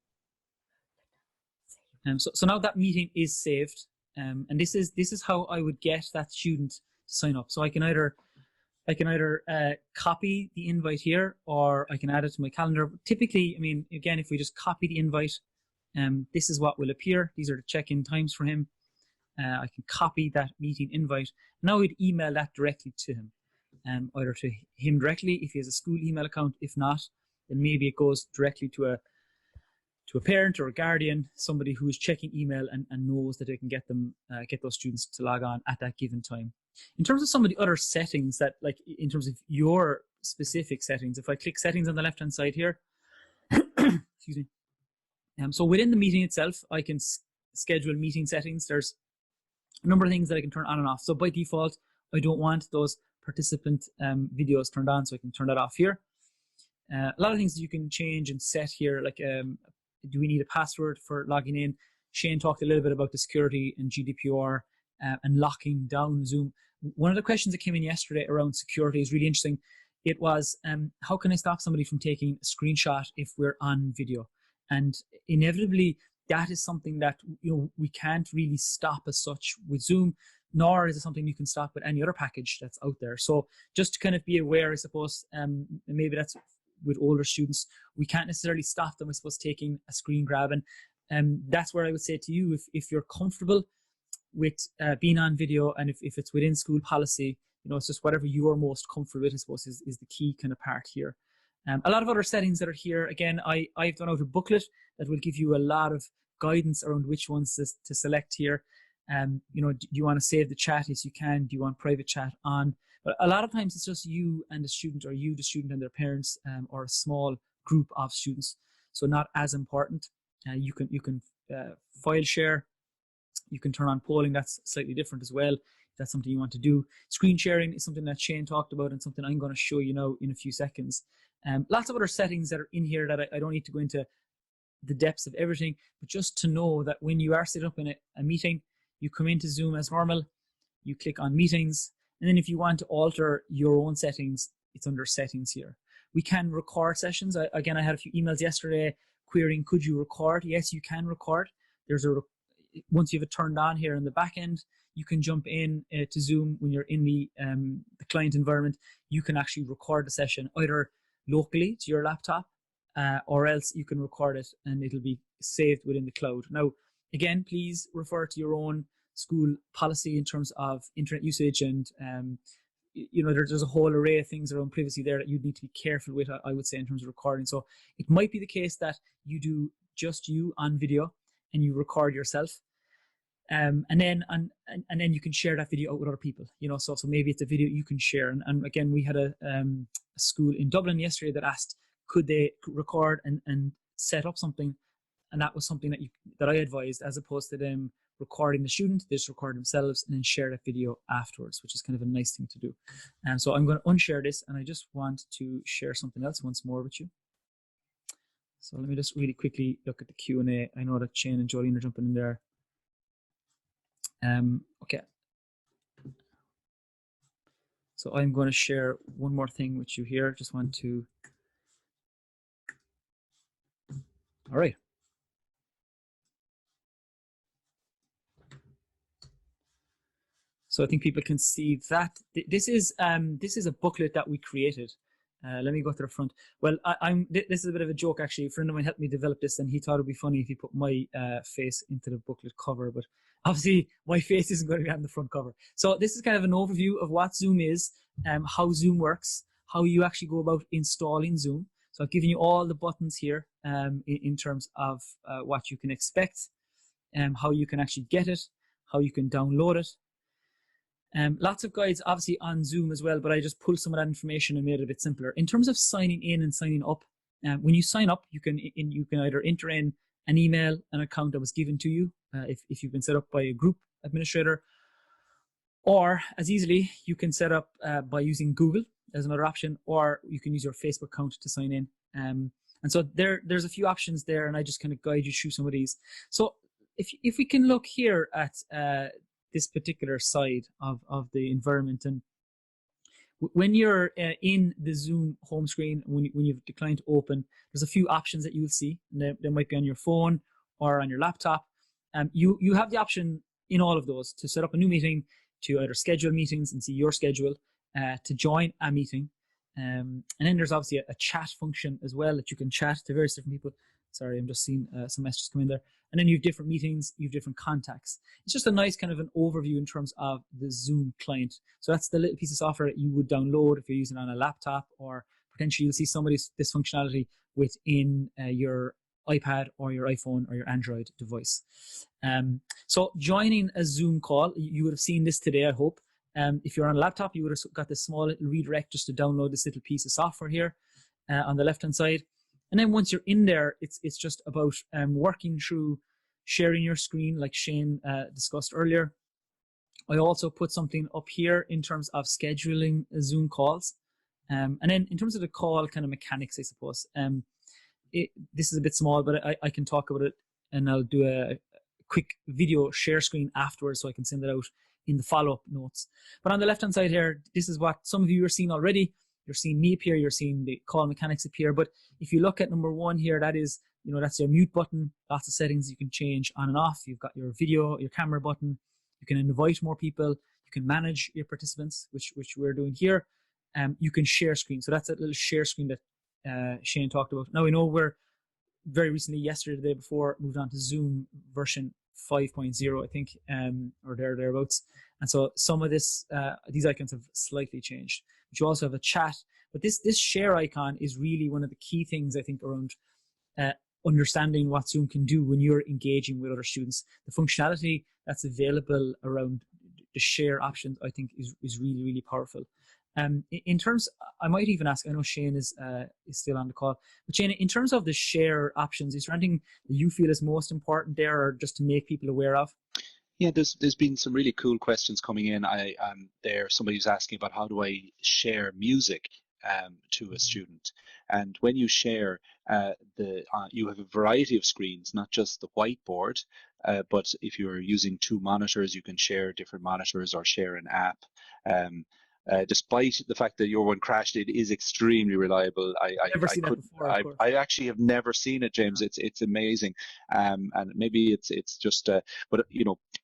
So now that meeting is saved, and this is how I would get that student to sign up. So I can either copy the invite here, or I can add it to my calendar. Typically, I mean, again, if we just copy the invite, this is what will appear. These are the check-in times for him. I can copy that meeting invite. Now we'd email that directly to him, either to him directly if he has a school email account. If not, then maybe it goes directly to a parent or a guardian, somebody who is checking email and knows that they can get those students to log on at that given time. In terms of some of the other settings that, like in terms of your specific settings, if I click settings on the left-hand side here, excuse me. So within the meeting itself, I can schedule meeting settings. There's a number of things that I can turn on and off. So by default, I don't want those participant videos turned on, so I can turn that off here. A lot of things that you can change and set here, like do we need a password for logging in? Shane talked a little bit about the security and GDPR and locking down Zoom. One of the questions that came in yesterday around security is really interesting. It was, how can I stop somebody from taking a screenshot if we're on video? And inevitably, that is something that we can't really stop as such with Zoom, nor is it something you can stop with any other package that's out there. So just to kind of be aware, I suppose, maybe that's with older students, we can't necessarily stop them, I suppose, taking a screen grab. And that's where I would say to you, if you're comfortable with being on video, and if it's within school policy, it's just whatever you are most comfortable with, I suppose, is the key kind of part here. A lot of other settings that are here, again, I've done out a booklet that will give you a lot of guidance around which ones to select here. Do you want to save the chat? Yes, you can. Do you want private chat on? But a lot of times it's just you and the student, or you, the student, and their parents, or a small group of students. So not as important. You can file share. You can turn on polling. That's slightly different as well, if that's something you want to do. Screen sharing is something that Shane talked about, and something I'm going to show you now in a few seconds. Lots of other settings that are in here that I don't need to go into the depths of everything, but just to know that when you are set up in a meeting, you come into Zoom as normal, you click on meetings, and then if you want to alter your own settings, it's under settings here. We can record sessions. Again, I had a few emails yesterday querying, could you record? Yes, you can record. Once you have it turned on here in the back end, you can jump in to Zoom when you're in the client environment. You can actually record the session either locally to your laptop, or else you can record it and it'll be saved within the cloud. Now, again, please refer to your own school policy in terms of internet usage, and there's a whole array of things around privacy there that you need to be careful with, I would say, in terms of recording. So it might be the case that you do just you on video and you record yourself, and then you can share that video out with other people. So maybe it's a video you can share. And again, we had a school in Dublin yesterday that asked, could they record and set up something, and that was something that I advised, as opposed to them recording the student. They just record themselves and then share that video afterwards, which is kind of a nice thing to do. And so I'm going to unshare this, and I just want to share something else once more with you. So let me just really quickly look at the Q&A. I know that Shane and Jolene are jumping in there. Okay. So I'm going to share one more thing with you here. Just want to. All right. So I think people can see that this is a booklet that we created. Let me go to the front. Well, this is a bit of a joke, actually. A friend of mine helped me develop this, and he thought it'd be funny if he put my face into the booklet cover, but obviously my face isn't going to be on the front cover. So this is kind of an overview of what Zoom is, how Zoom works, how you actually go about installing Zoom. So I've given you all the buttons here in terms of what you can expect, how you can actually get it, how you can download it. Lots of guides obviously on Zoom as well, but I just pulled some of that information and made it a bit simpler. In terms of signing in and signing up, when you sign up, you can either enter in an email, an account that was given to you, if you've been set up by a group administrator, or as easily you can set up by using Google as another option, or you can use your Facebook account to sign in. And so there's a few options there, and I just kind of guide you through some of these. So if we can look here at this particular side of the environment, and when you're in the Zoom home screen, when you've declined to open, there's a few options that you will see. And they might be on your phone or on your laptop. You have the option in all of those to set up a new meeting, to either schedule meetings and see your schedule, to join a meeting. And then there's obviously a chat function as well, that you can chat to various different people. Sorry, I'm just seeing some messages come in there. And then you have different meetings, you have different contacts. It's just a nice kind of an overview in terms of the Zoom client. So that's the little piece of software that you would download if you're using it on a laptop, or potentially you'll see some of this functionality within your iPad or your iPhone or your Android device. So joining a Zoom call, you would have seen this today, I hope. If you're on a laptop, you would have got this small little redirect just to download this little piece of software here on the left-hand side. And then once you're in there, it's just about working through sharing your screen, like Shane discussed earlier. I also put something up here in terms of scheduling Zoom calls. And then in terms of the call kind of mechanics, I suppose, this is a bit small, but I can talk about it, and I'll do a quick video share screen afterwards so I can send it out in the follow-up notes. But on the left-hand side here, this is what some of you are seeing already. You're seeing me appear, you're seeing the call mechanics appear. But if you look at number one here, that is, that's your mute button. Lots of settings you can change on and off. You've got your video, your camera button. You can invite more people. You can manage your participants, which we're doing here. You can share screen. So that's that little share screen that Shane talked about. Now, we know we're very recently, yesterday, the day before, moved on to Zoom version 5.0, I think, or thereabouts. And so some of these icons have slightly changed. But you also have a chat. But this share icon is really one of the key things, I think, around understanding what Zoom can do when you're engaging with other students. The functionality that's available around the share options, I think, is really, really powerful. In terms, I might even ask, I know Shane is still on the call, but Shane, in terms of the share options, is there anything that you feel is most important there, or just to make people aware of? Yeah, there's been some really cool questions coming in. Somebody's asking about how do I share music to a student, and when you share, you have a variety of screens, not just the whiteboard, but if you're using two monitors, you can share different monitors or share an app. Despite the fact that your one crashed, it is extremely reliable. I actually have never seen it, James. It's amazing, and maybe it's just, but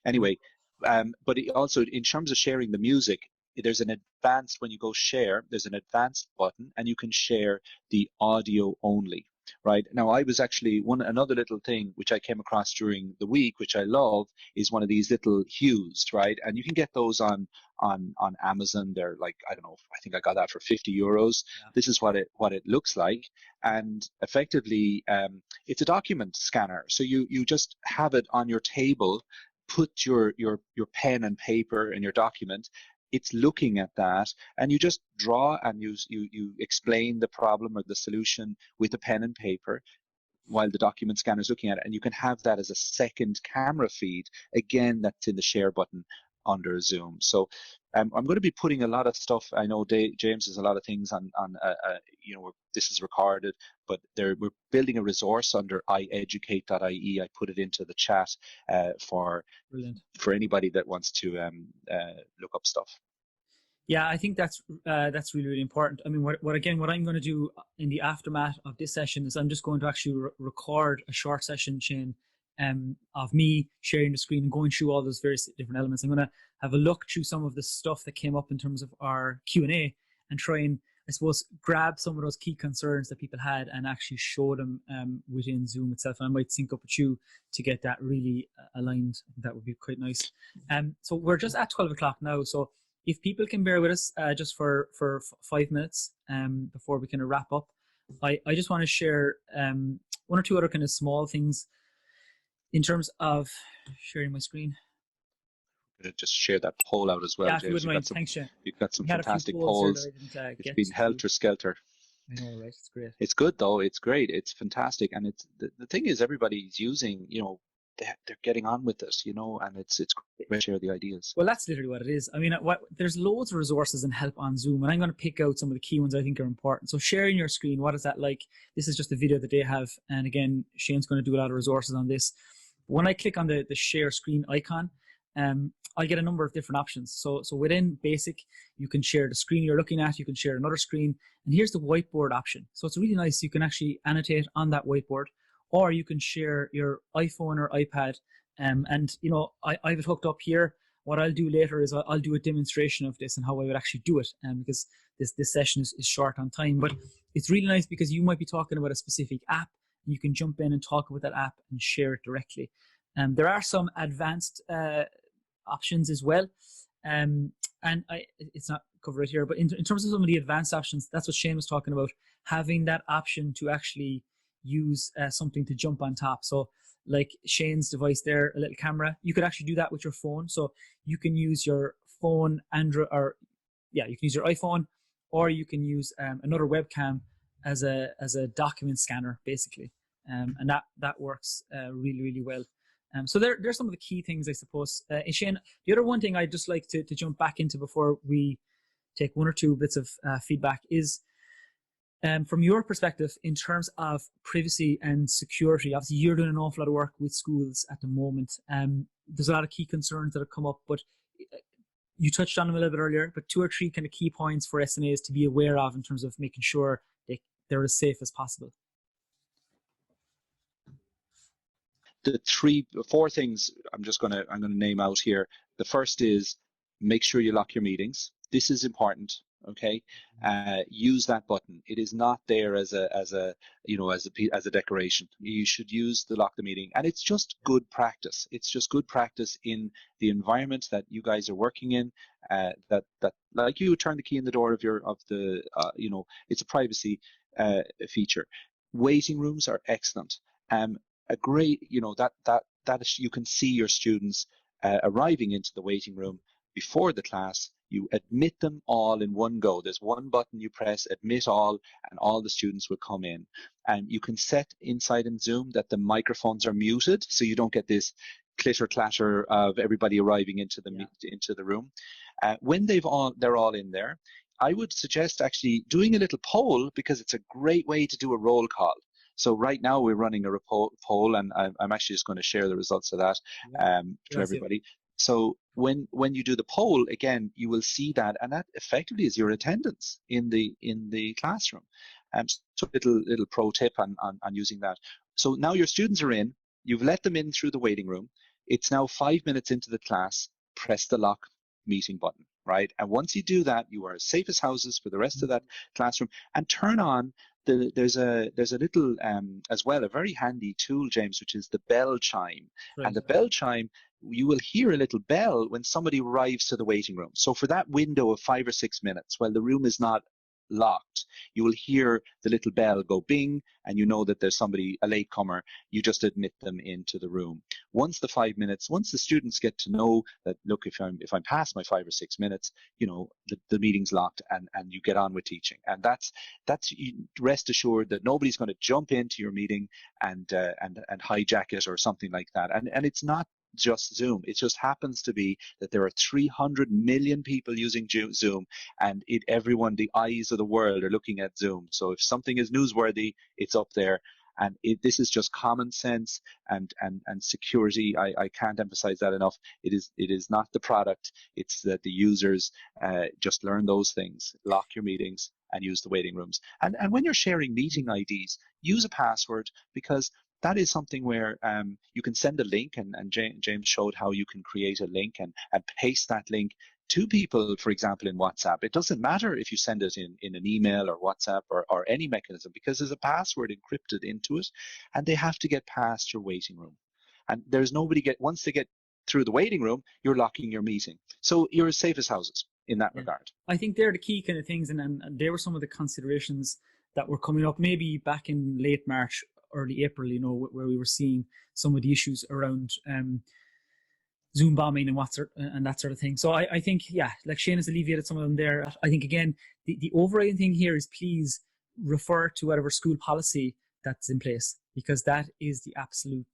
anyway. But also in terms of sharing the music, there's an advanced, when you go share, there's an advanced button, and you can share the audio only. Right now, I was actually another little thing which I came across during the week, which I love, is one of these little hues, right? And you can get those on Amazon. They're like, I don't know, I think I got that for 50 euros. Yeah. This is what it looks like, and effectively, it's a document scanner. So you just have it on your table, put your pen and paper in your document. It's looking at that, and you just draw and you explain the problem or the solution with a pen and paper while the document scanner is looking at it, and you can have that as a second camera feed. Again, that's in the share button under Zoom. So I'm going to be putting a lot of stuff. I know James has a lot of things on this is recorded, but we're building a resource under ieducate.ie. I put it into the chat for anybody that wants to look up stuff. Yeah, I think that's really, really important. I mean, what I'm going to do in the aftermath of this session is I'm just going to actually record a short session, Shane, of me sharing the screen and going through all those various different elements. I'm going to have a look through some of the stuff that came up in terms of our Q&A and try and, I suppose, grab some of those key concerns that people had and actually show them within Zoom itself. And I might sync up with you to get that really aligned. That would be quite nice. So we're just at 12 o'clock now. So if people can bear with us just for 5 minutes before we kind of wrap up, I just want to share one or two other kind of small things in terms of sharing my screen. Just share that poll out as well, Yeah, if you James. wouldn't mind. Thanks, Shane. You've got some We had a few fantastic polls there polls. that I didn't It's get been to. helter-skelter. I know, right? It's great. It's good though. It's great. It's fantastic. And it's the thing is, everybody's using, they're getting on with this, and it's great to share the ideas. Well, that's literally what it is. I mean, there's loads of resources and help on Zoom, and I'm going to pick out some of the key ones I think are important. So sharing your screen, what is that like? This is just a video that they have. And again, Shane's going to do a lot of resources on this. When I click on the share screen icon, I'll get a number of different options. So within Basic, you can share the screen you're looking at. You can share another screen. And here's the whiteboard option. So it's really nice. You can actually annotate on that whiteboard, or you can share your iPhone or iPad. And I have it hooked up here. What I'll do later is I'll do a demonstration of this and how I would actually do it, because this session is short on time. But it's really nice because you might be talking about a specific app, and you can jump in and talk about that app and share it directly. There are some advanced options as well, and it's not covered here, but in terms of some of the advanced options, that's what Shane was talking about, having that option to actually use something to jump on top. So like Shane's device there, a little camera, you could actually do that with your phone. So you can use your phone, Android, you can use your iPhone, or you can use another webcam as a document scanner, basically, and that works really, really well. So there's some of the key things, I suppose. Shane, the other one thing I'd just like to jump back into before we take one or two bits of feedback is, from your perspective, in terms of privacy and security. Obviously, you're doing an awful lot of work with schools at the moment. There's a lot of key concerns that have come up, but you touched on them a little bit earlier, but 2 or 3 kind of key points for SNAs to be aware of in terms of making sure they're as safe as possible. The 4 things I'm going to name out here. The first is make sure you lock your meetings. This is important. Okay, use that button. It is not there as a decoration. You should use the lock the meeting, and it's just good practice. It's just good practice in the environment that you guys are working in. That like you would turn the key in the door it's a privacy feature. Waiting rooms are excellent. A great, that is, you can see your students arriving into the waiting room before the class. You admit them all in one go. There's one button you press, admit all, and all the students will come in. And you can set inside in Zoom that the microphones are muted, so you don't get this clitter clatter of everybody arriving into the room. When they're all in there, I would suggest actually doing a little poll, because it's a great way to do a roll call. So right now we're running a poll, and I'm actually just going to share the results of that to everybody. So when you do the poll, again, you will see that, and that effectively is your attendance in the classroom. So little pro tip on using that. So now your students are in. You've let them in through the waiting room. It's now 5 minutes into the class. Press the lock meeting button, right? And once you do that, you are as safe as houses for the rest of that classroom. And turn on there's a little as well, a very handy tool, James, which is the bell chime. Right. And the bell chime, you will hear a little bell when somebody arrives to the waiting room. So for that window of 5 or 6 minutes, while the room is not locked, you will hear the little bell go bing, and you know that there's somebody, a latecomer. You just admit them into the room. Once the students get to know that, look, if I'm past my 5 or 6 minutes, the meeting's locked, and you get on with teaching. And that's rest assured that nobody's going to jump into your meeting and hijack it or something like that. And it's not just Zoom. It just happens to be that there are 300 million people using Zoom, and the eyes of the world are looking at Zoom. So if something is newsworthy, it's up there. And this is just common sense and security. I can't emphasize that enough. It is not the product. It's that the users just learn those things. Lock your meetings and use the waiting rooms. And when you're sharing meeting IDs, use a password, because that is something where you can send a link, and James showed how you can create a link and paste that link to people, for example, in WhatsApp. It doesn't matter if you send it in an email or WhatsApp or any mechanism, because there's a password encrypted into it, and they have to get past your waiting room. And there's once they get through the waiting room, you're locking your meeting. So you're as safe as houses in that regard. I think they're the key kind of things, and they were some of the considerations that were coming up maybe back in late March, early April, where we were seeing some of the issues around Zoom bombing and and that sort of thing. So I think, yeah, like Shane has alleviated some of them there. I think, again, the overriding thing here is please refer to whatever school policy that's in place, because that is the absolute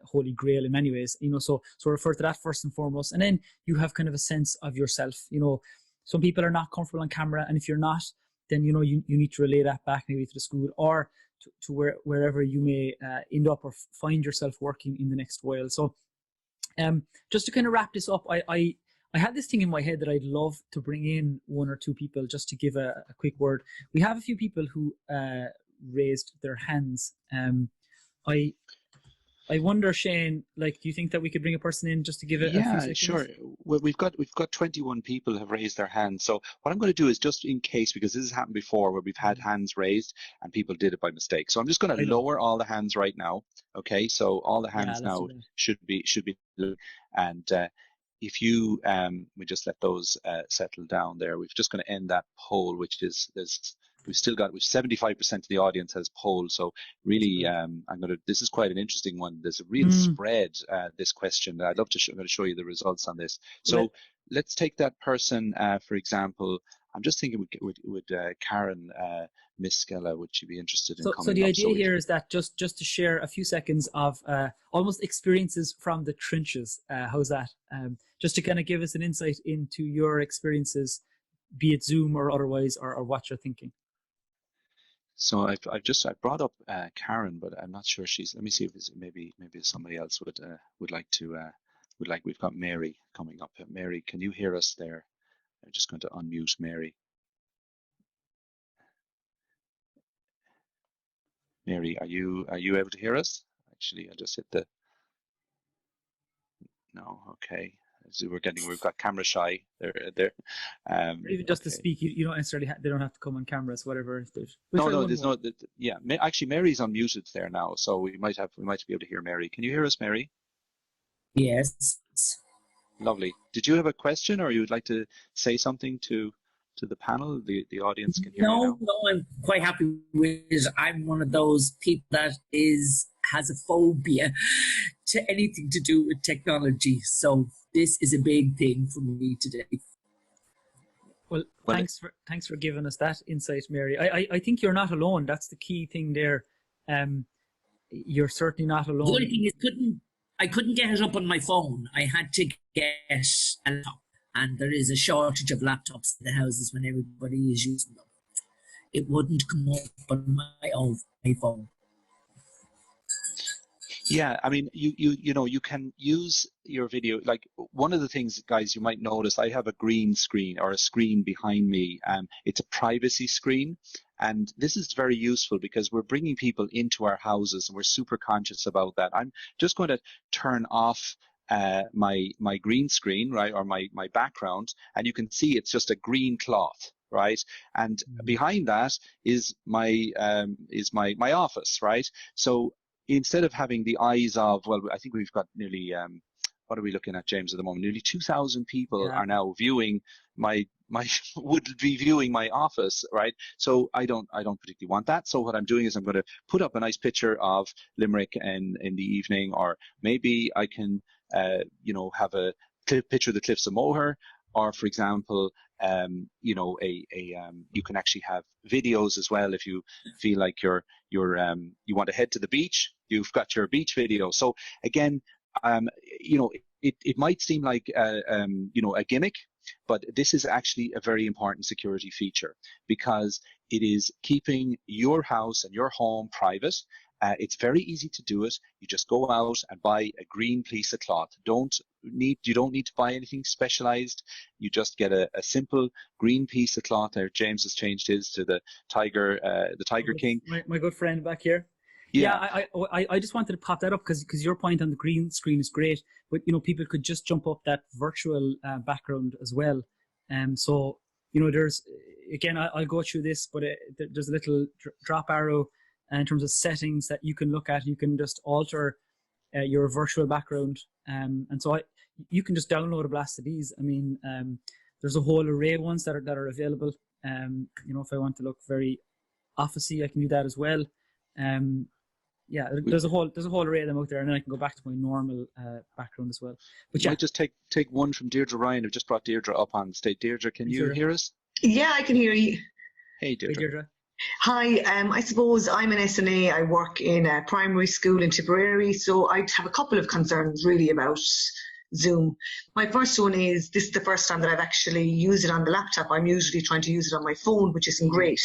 holy grail in many ways. So refer to that first and foremost, and then you have kind of a sense of yourself. Some people are not comfortable on camera, and if you're not, then you need to relay that back maybe to the school or to wherever you may end up or find yourself working in the next while. So just to kind of wrap this up, I had this thing in my head that I'd love to bring in one or two people just to give a quick word. We have a few people who raised their hands. I wonder, Shane, do you think that we could bring a person in just to give it a few seconds? Sure. Well, we've got 21 people have raised their hands. So what I'm going to do is, just in case, because this has happened before where we've had hands raised and people did it by mistake. So I'm just going to lower all the hands right now. Okay. So all the hands now should be, and if you, we just let those settle down there. We're just going to end that poll, which is, we've 75% of the audience has polled. So really, this is quite an interesting one. There's a real spread, this question. I'm going to show you the results on this. So let's take that person, for example. I'm just thinking, would Karen Miskela, would she be interested in coming up? So the idea here is that just to share a few seconds of almost experiences from the trenches. How's that? Just to kind of give us an insight into your experiences, be it Zoom or otherwise, or what you're thinking. So I brought up Karen, but I'm not sure she's. Let me see if it's, maybe somebody else would like to. We've got Mary coming up. Mary, can you hear us there? I'm just going to unmute Mary. Mary, are you able to hear us? Actually, I just hit the. No, okay. So we've got camera shy there. Even just to speak, you don't necessarily they don't have to come on cameras, whatever. There's no. Yeah, actually, Mary's unmuted there now, so we might be able to hear Mary. Can you hear us, Mary? Yes. Lovely. Did you have a question, or you would like to say something to the panel? The audience can hear you now. No, I'm quite happy with it. I'm one of those people that has a phobia to anything to do with technology. So this is a big thing for me today. Well, thanks for giving us that insight, Mary. I think you're not alone. That's the key thing there. You're certainly not alone. The only thing is, I couldn't get it up on my phone. I had to get a laptop, and there is a shortage of laptops in the houses when everybody is using them. It wouldn't come up on my phone. Yeah, I mean, you can use your video. Like, one of the things, guys, you might notice, I have a green screen or a screen behind me. It's a privacy screen. And this is very useful because we're bringing people into our houses and we're super conscious about that. I'm just going to turn off my green screen, right, or my background, and you can see it's just a green cloth, right? And behind that is my office, right? So instead of having the eyes of, well, I think we've got nearly what are we looking at, James, at the moment? Nearly 2,000 people are now viewing would be viewing my office, right? So I don't particularly want that. So what I'm doing is I'm going to put up a nice picture of Limerick in the evening, or maybe I can have a picture of the Cliffs of Moher, or for example, you can actually have videos as well if you feel like you want to head to the beach. You've got your beach video. So again, it might seem like a gimmick, but this is actually a very important security feature because it is keeping your house and your home private. It's very easy to do it. You just go out and buy a green piece of cloth. You don't need to buy anything specialized. You just get a simple green piece of cloth. There, James has changed his to the Tiger King. My good friend back here. Yeah, I just wanted to pop that up because your point on the green screen is great, but people could just jump up that virtual background as well. So there's, again, I'll go through this, but there's a little drop arrow in terms of settings that you can look at. You can just alter your virtual background, and so you can just download a blast of these. I mean, there's a whole array of ones that are available. If I want to look very officey, I can do that as well. yeah, there's a whole array of them out there, and then I can go back to my normal background as well. But yeah, might just take one from Deirdre Ryan. I've just brought Deirdre up on stage. Deirdre, can you hear us? Yeah, I can hear you. Hey, Deirdre. Hey, Deirdre. Hi, I suppose I'm an SNA. I work in a primary school in Tipperary, so I have a couple of concerns really about Zoom. My first one is this is the first time that I've actually used it on the laptop. I'm usually trying to use it on my phone, which isn't great.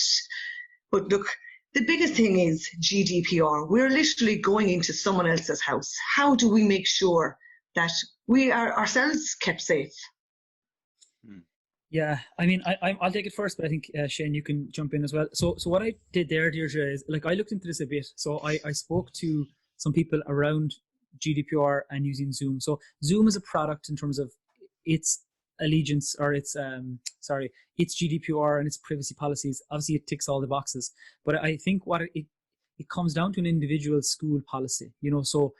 But look, the biggest thing is GDPR. We're literally going into someone else's house. How do we make sure that we are ourselves kept safe? Yeah, I mean, I'll take it first, but I think Shane, you can jump in as well. So what I did there, Deirdre, is like I looked into this a bit. So I spoke to some people around GDPR and using Zoom. So Zoom is a product in terms of its allegiance or its GDPR and its privacy policies. Obviously, it ticks all the boxes. But I think what it comes down to an individual school policy. So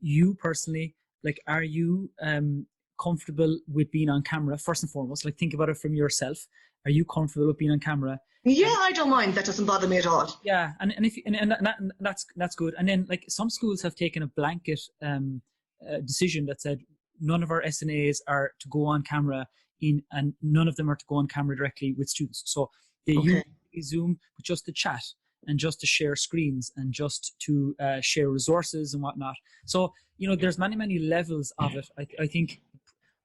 you personally, like, are you comfortable with being on camera first and foremost? Like, think about it from yourself. Are you comfortable with being on camera? Yeah, I don't mind. That doesn't bother me at all. Yeah, and that's good. And then, like, some schools have taken a blanket decision that said none of our SNAs are to go on camera and none of them are to go on camera directly with students. So they use Zoom but just to chat and just to share screens and just to share resources and whatnot. So there's many levels of it. I think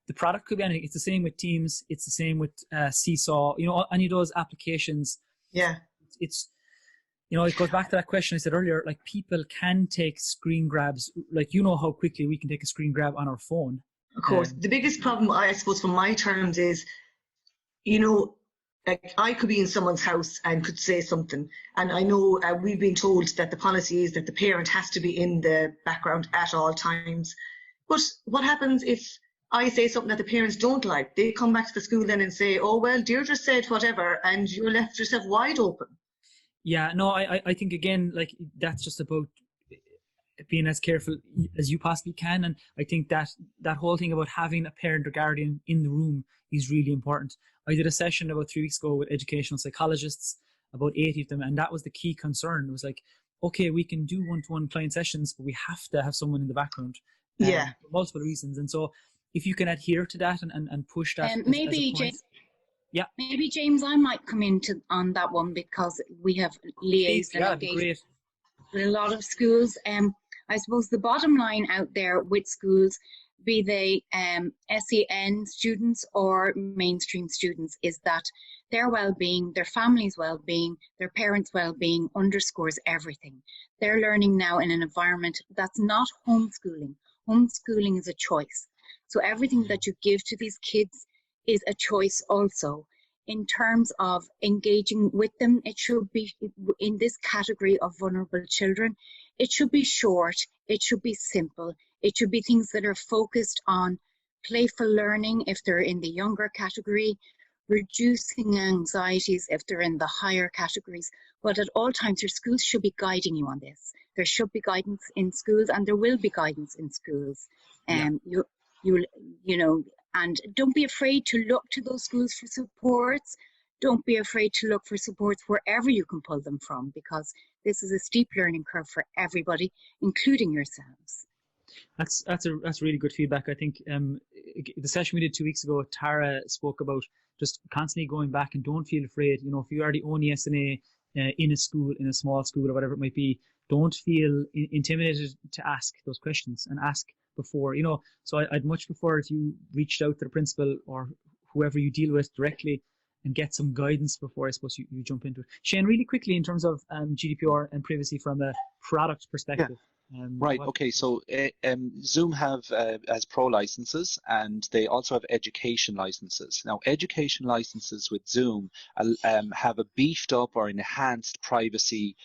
the product could be anything. It's the same with Teams. It's the same with Seesaw. Any of those applications. Yeah. It's it goes back to that question I said earlier. Like, people can take screen grabs. Like, how quickly we can take a screen grab on our phone. Of course. The biggest problem, I suppose, from my terms is, like, I could be in someone's house and could say something. And I know we've been told that the policy is that the parent has to be in the background at all times. But what happens if I say something that the parents don't like? They come back to the school then and say, oh, well, Deirdre said whatever, and you're left yourself wide open. Yeah, no, I think, again, like, that's just about being as careful as you possibly can. And I think that whole thing about having a parent or guardian in the room is really important. I did a session about 3 weeks ago with educational psychologists, about 80 of them, and that was the key concern. It was like, okay, we can do one-to-one client sessions, but we have to have someone in the background. Yeah. For multiple reasons. And so if you can adhere to that and push that. Maybe James, I might come into on that one, because we have liaised and engaged with a lot of schools. I suppose the bottom line out there with schools, be they SEN students or mainstream students, is that their well-being, their family's well-being, their parents' well-being underscores everything. They're learning now in an environment that's not homeschooling. Homeschooling is a choice. So everything that you give to these kids is a choice also. In terms of engaging with them, it should be in this category of vulnerable children. It should be short, it should be simple, it should be things that are focused on playful learning if they're in the younger category, reducing anxieties if they're in the higher categories. But at all times, your schools should be guiding you on this. There should be guidance in schools, and there will be guidance in schools. And don't be afraid to look to those schools for supports. Don't be afraid to look for supports wherever you can pull them from, because this is a steep learning curve for everybody, including yourselves. That's really good feedback. I think the session we did 2 weeks ago, Tara spoke about just constantly going back, and don't feel afraid. If you are the only SNA in a school, in a small school or whatever it might be, don't feel intimidated to ask those questions and ask before. So I'd much prefer if you reached out to the principal or whoever you deal with directly and get some guidance before, I suppose, you jump into it. Shane, really quickly, in terms of GDPR and privacy from a product perspective. Right. Okay. So Zoom have as pro licenses, and they also have education licenses. Now, education licenses with Zoom have a beefed up or enhanced privacy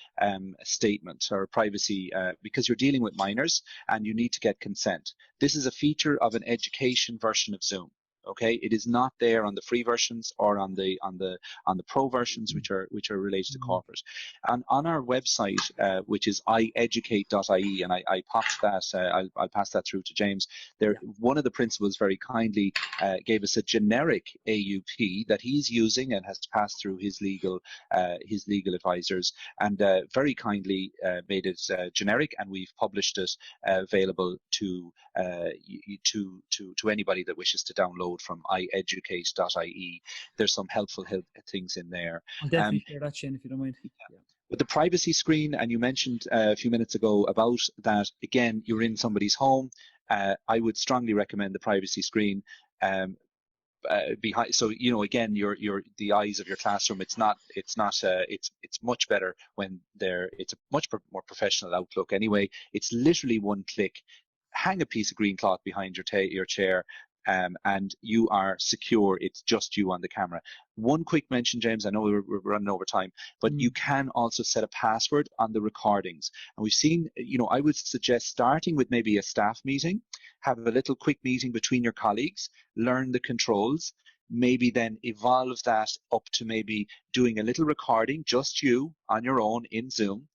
statement or privacy because you're dealing with minors and you need to get consent. This is a feature of an education version of Zoom. Okay, it is not there on the free versions or on the pro versions, which are related to corporate. And on our website, which is ieducate.ie, and I popped that. I'll pass that through to James. There, one of the principals very kindly gave us a generic AUP that he's using and has passed through his legal advisors, and very kindly made it generic, and we've published it available to anybody that wishes to download from ieducate.ie. There's some helpful things in there. I'll definitely share that, Shane, if you don't mind. Yeah. With the privacy screen, and you mentioned a few minutes ago about that, again, you're in somebody's home. I would strongly recommend the privacy screen behind. So, you know, again, you're the eyes of your classroom. It's much better when it's a much more professional outlook anyway. It's literally one click. Hang a piece of green cloth behind your chair, and you are secure. It's just you on the camera. One quick mention, James, I know we're running over time, but you can also set a password on the recordings. And we've seen, you know, I would suggest starting with maybe a staff meeting, have a little quick meeting between your colleagues, learn the controls, maybe then evolve that up to maybe doing a little recording, just you on your own in Zoom.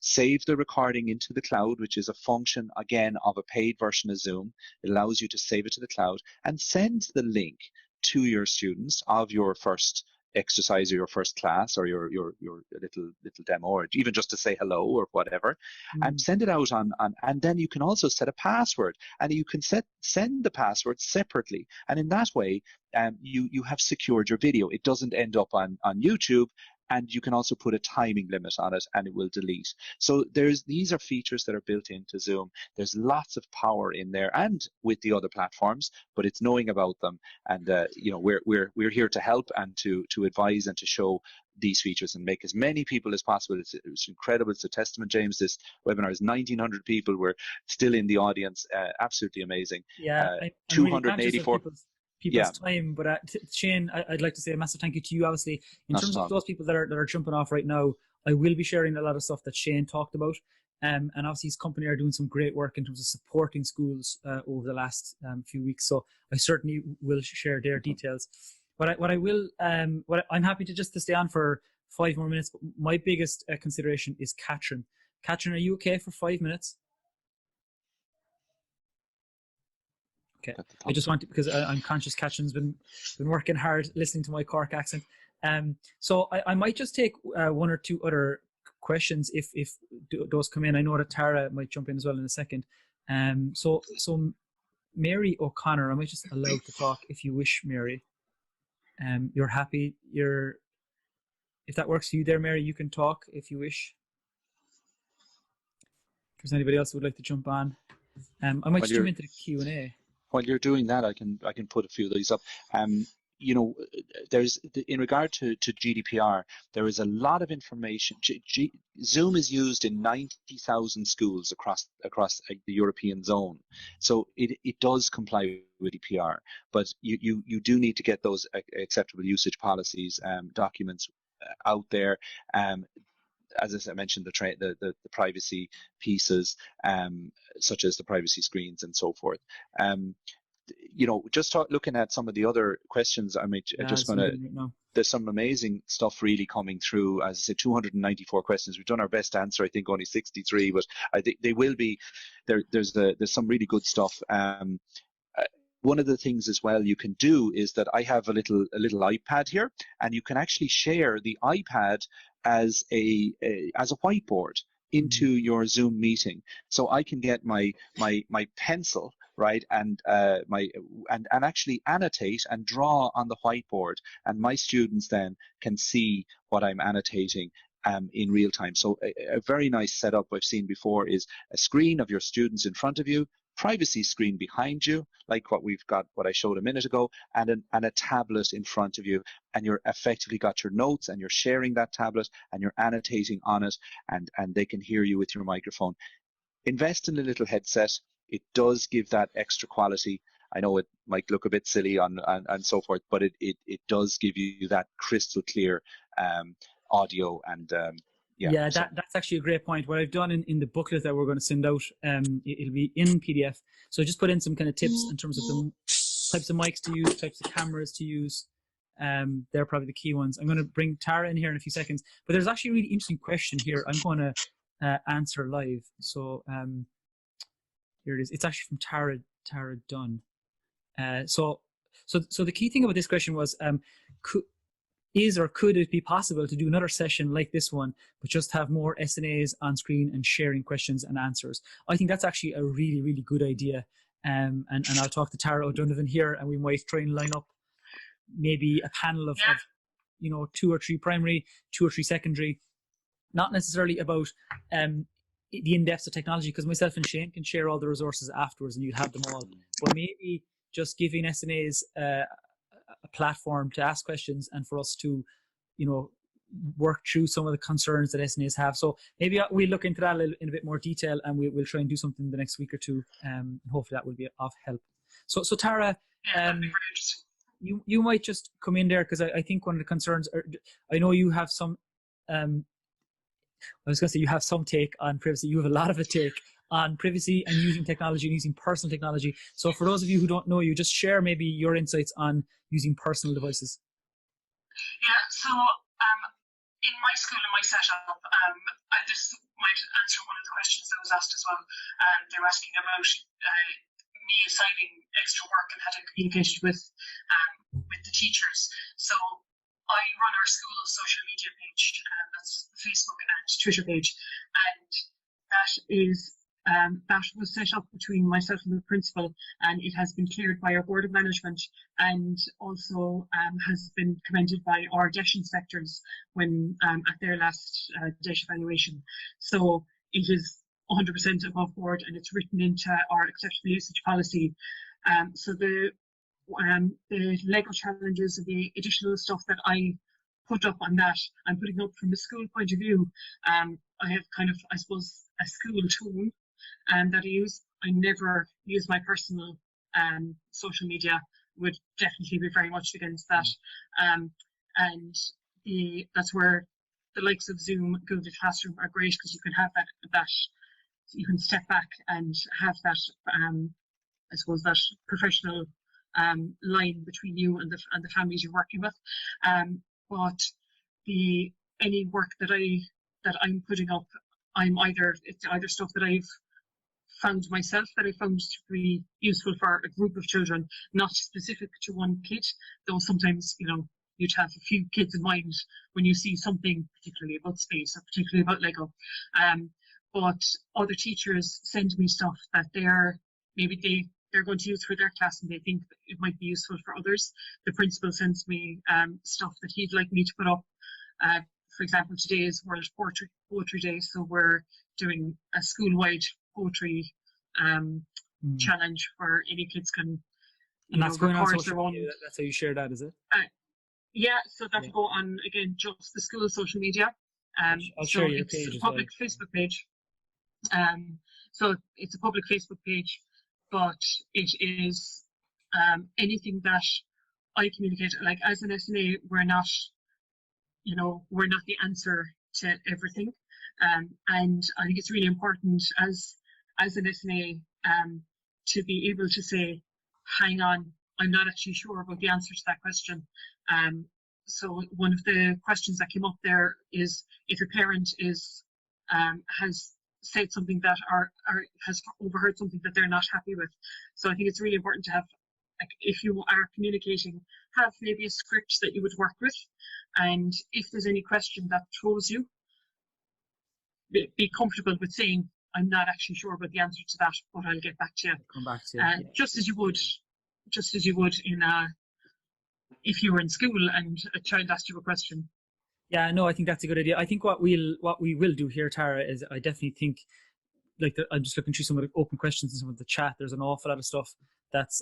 Save the recording into the cloud, which is a function, again, of a paid version of Zoom. It allows you to save it to the cloud and send the link to your students of your first exercise or your first class or your little demo, or even just to say hello or whatever, and send it out and then you can also set a password, and you can send the password separately, and in that way you have secured your video. It doesn't end up on YouTube. And you can also put a timing limit on it, and it will delete. So these are features that are built into Zoom. There's lots of power in there, and with the other platforms, but it's knowing about them. And you know, we're here to help and to advise and to show these features and make as many people as possible. It's incredible. It's a testament, James. This webinar is 1,900 people. We're still in the audience. Absolutely amazing. Yeah, 284. People's time, but Shane, I'd like to say a massive thank you to you. Obviously, in terms of those people that are jumping off right now, I will be sharing a lot of stuff that Shane talked about, and obviously his company are doing some great work in terms of supporting schools over the last few weeks. So I certainly will share their details. What I'm happy to stay on for 5 more minutes. But my biggest consideration is Catherine. Catherine, are you okay for 5 minutes? Okay, I just want to, because I'm conscious Catherine's been working hard listening to my Cork accent. So I might just take 1 or 2 other questions if those come in. I know that Tara might jump in as well in a second. So Mary O'Connor, I might just allow to talk if you wish, Mary. You're happy. If that works for you there, Mary, you can talk if you wish. If there's anybody else who would like to jump on, I might just jump into the Q&A. While you're doing that, I can put a few of these up. You know, in regard to GDPR, there is a lot of information. Zoom is used in 90,000 schools across the European zone, so it does comply with GDPR. But you do need to get those acceptable usage policies documents out there. As I mentioned, the privacy pieces, such as the privacy screens and so forth. You know, just looking at some of the other questions, there's some amazing stuff really coming through. As I said, 294 questions. We've done our best to answer, I think only 63, but I think they will be there. There's some really good stuff. One of the things as well you can do is that I have a little iPad here, and you can actually share the iPad as a whiteboard into your Zoom meeting. So I can get my pencil, right, and actually annotate and draw on the whiteboard, and my students then can see what I'm annotating in real time. So a very nice setup I've seen before is a screen of your students in front of you, privacy screen behind you, like what I showed a minute ago, and a tablet in front of you, and you're effectively got your notes, and you're sharing that tablet, and you're annotating on it, and they can hear you with your microphone. Invest in a little headset. It does give that extra quality. I know it might look a bit silly and so forth, but it does give you that crystal clear audio and that's actually a great point. What I've done in the booklet that we're going to send out, it'll be in PDF. So just put in some kind of tips in terms of types of mics to use, types of cameras to use. They're probably the key ones. I'm going to bring Tara in here in a few seconds, but there's actually a really interesting question here I'm going to answer live. So here it is. It's actually from Tara Dunn. So the key thing about this question was, could it be possible to do another session like this one, but just have more SNAs on screen and sharing questions and answers? I think that's actually a really, really good idea. And I'll talk to Tara O'Donovan here, and we might try and line up maybe a panel of 2 or 3 primary, 2 or 3 secondary, not necessarily about the in-depth of technology, because myself and Shane can share all the resources afterwards and you'll have them all, but maybe just giving SNAs a platform to ask questions and for us to, work through some of the concerns that SNAs have. So maybe we'll look into that in a bit more detail, and we'll try and do something the next week or two, and hopefully that will be of help. So Tara, that'd be very interesting. You might just come in there, because I think one of the concerns I know you have some I was going to say you have some take on privacy. You have a lot of a take on privacy and using technology and using personal technology. So for those of you who don't know you, just share maybe your insights on using personal devices. Yeah, so in my school, in my setup, this might answer one of the questions that was asked as well. They were asking about me assigning extra work and how to communicate with the teachers. So I run our school's social media page, that's Facebook and Twitter page, and that was set up between myself and the principal, and it has been cleared by our board of management, and also has been commended by our DESH inspectors when at their last DESH evaluation. So it is 100% above board, and it's written into our acceptable usage policy. So the Lego challenges and the additional stuff that I put up on that, I'm putting up from a school point of view. I have kind of, I suppose, a school tone that I use. I never use my personal social media, would definitely be very much against that. And that's where the likes of Zoom, Google Classroom are great, because you can have that you can step back and have that, I suppose, that professional line between you and the families you're working with. But any work that I'm putting up, it's either stuff that I've found myself, that I found to be useful for a group of children, not specific to one kid, though sometimes, you'd have a few kids in mind when you see something particularly about space or particularly about Lego. But other teachers send me stuff that they're going to use for their class, and they think that it might be useful for others. The principal sends me stuff that he'd like me to put up. For example, today is World Poetry Day, so we're doing a school-wide poetry challenge where any kids can and that's going on record social their own. media. That's how you share that, is it? Yeah, so that will go on, again, just the school's social media. I'll share your page It's a as well. public Facebook page. So it's a public Facebook page, but it is anything that I communicate. Like, as an SNA, we're not the answer to everything. And I think it's really important as an SNA to be able to say, hang on, I'm not actually sure about the answer to that question. So one of the questions that came up there is if a parent has said something that or has overheard something that they're not happy with. So I think it's really important to have, like, if you are communicating, have maybe a script that you would work with, and if there's any question that throws you, be comfortable with saying, I'm not actually sure about the answer to that, but I'll get back to you. Come back to you. Just as you would in if you were in school and a child asked you a question. Yeah, no, I think that's a good idea. I think what we will do here, Tara, is I definitely think, like, I'm just looking through some of the open questions and some of the chat. There's an awful lot of stuff that's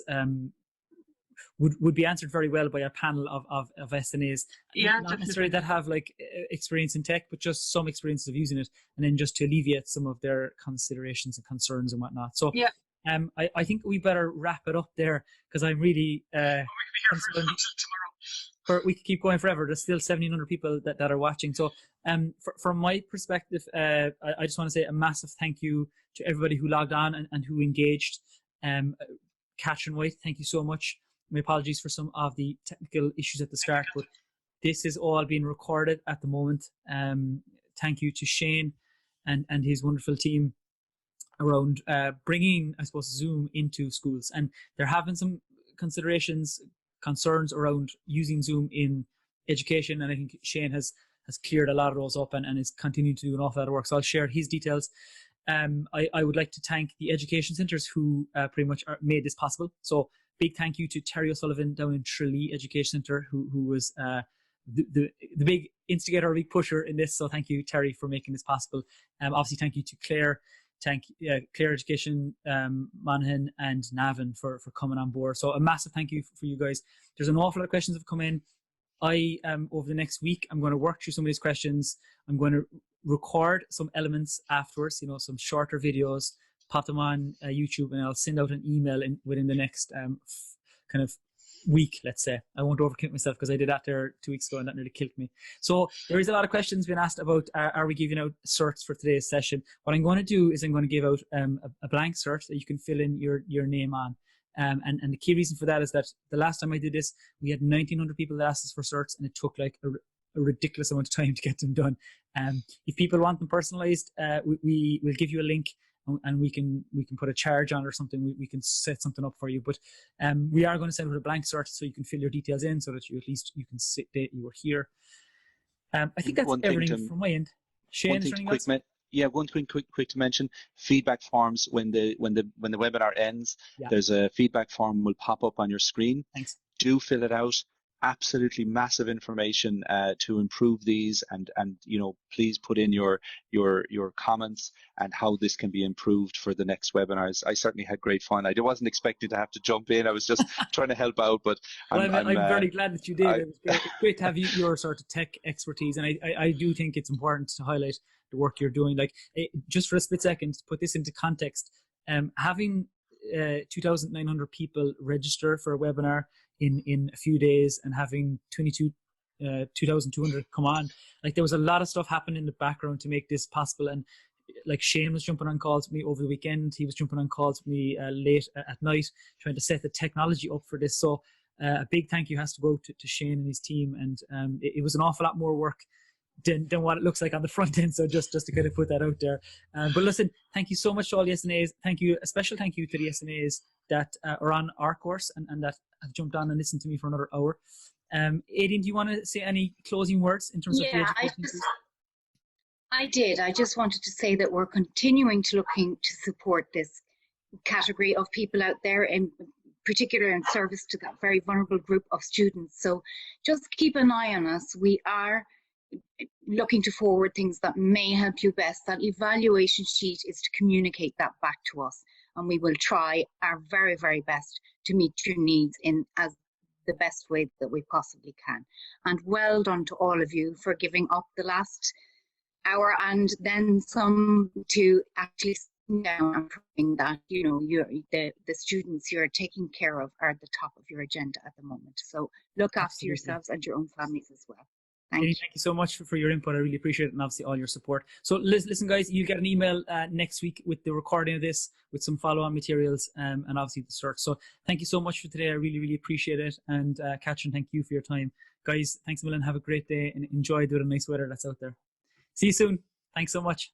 would be answered very well by a panel of SNAs. Yeah, not definitely. necessarily that have like experience in tech, but just some experience of using it, and then just to alleviate some of their considerations and concerns and whatnot. So yeah. I think we better wrap it up there, because I'm really We could be here for tomorrow. we could keep going forever. There's still 1,700 people that are watching. So from my perspective, I just want to say a massive thank you to everybody who logged on and who engaged. Catherine White, thank you so much. my apologies for some of the technical issues at the start, but this is all being recorded at the moment. Thank you to Shane and his wonderful team around bringing, I suppose, Zoom into schools. And there have been some concerns around using Zoom in education, and I think Shane has cleared a lot of those up and is continuing to do an awful lot of work. So I'll share his details. I would like to thank the education centres who pretty much made this possible. So big thank you to Terry O'Sullivan down in Tralee Education Centre, who was the big instigator, big pusher in this. So thank you, Terry, for making this possible. Obviously, thank you to Claire, Claire Education, Monaghan and Navan for coming on board. So a massive thank you for you guys. There's an awful lot of questions that have come in. Over the next week, I'm going to work through some of these questions. I'm going to record some elements afterwards, some shorter videos, pop them on YouTube, and I'll send out an email within the next kind of week, let's say. I won't overcommit myself because I did that there 2 weeks ago and that nearly killed me. So there is a lot of questions being asked about are we giving out certs for today's session. What I'm going to do is I'm going to give out a blank cert that you can fill in your name on. And the key reason for that is that the last time I did this, we had 1,900 people that asked us for certs, and it took like a ridiculous amount of time to get them done. If people want them personalized, we will give you a link, and we can put a charge on or something. We can set something up for you. But we are going to send out a blank cert so you can fill your details in, so that you can say that you were here. I think that's everything from my end. Shane, is there anything else? One thing quick to mention: feedback forms. When the webinar ends, there's a feedback form will pop up on your screen. Thanks. Do fill it out. Absolutely massive information to improve these, and please put in your comments and how this can be improved for the next webinars. I certainly had great fun. I wasn't expecting to have to jump in. I was just trying to help out, but I'm very glad that you did. It was great to have your sort of tech expertise, and I do think it's important to highlight the work you're doing. Like, just for a split second, to put this into context, having 2,900 people register for a webinar in a few days and having 2,200 come on, like, there was a lot of stuff happening in the background to make this possible. And like, Shane was jumping on calls with me over the weekend. He was jumping on calls with me late at night, trying to set the technology up for this. So a big thank you has to go to Shane and his team. And it was an awful lot more work than what it looks like on the front end. So just to kind of put that out there. But listen, thank you so much to all the SNAs. A special thank you to the SNAs that are on our course and that have jumped on and listened to me for another hour. Aidan, do you want to say any closing words in terms of the education? I did. I just wanted to say that we're continuing to looking to support this category of people out there, in particular in service to that very vulnerable group of students. So just keep an eye on us. We are looking to forward things that may help you best. That evaluation sheet is to communicate that back to us, and we will try our very, very best to meet your needs in as the best way that we possibly can. And well done to all of you for giving up the last hour and then some to actually sit down and proving that the students you're taking care of are at the top of your agenda at the moment. So look after yourselves and your own families as well. Thank you so much for your input. I really appreciate it, and obviously all your support. So listen, guys, you get an email next week with the recording of this, with some follow-on materials, and obviously the search. So thank you so much for today. I really, really appreciate it. And Katrin, thank you for your time. Guys, thanks a million. Have a great day and enjoy the nice weather that's out there. See you soon. Thanks so much.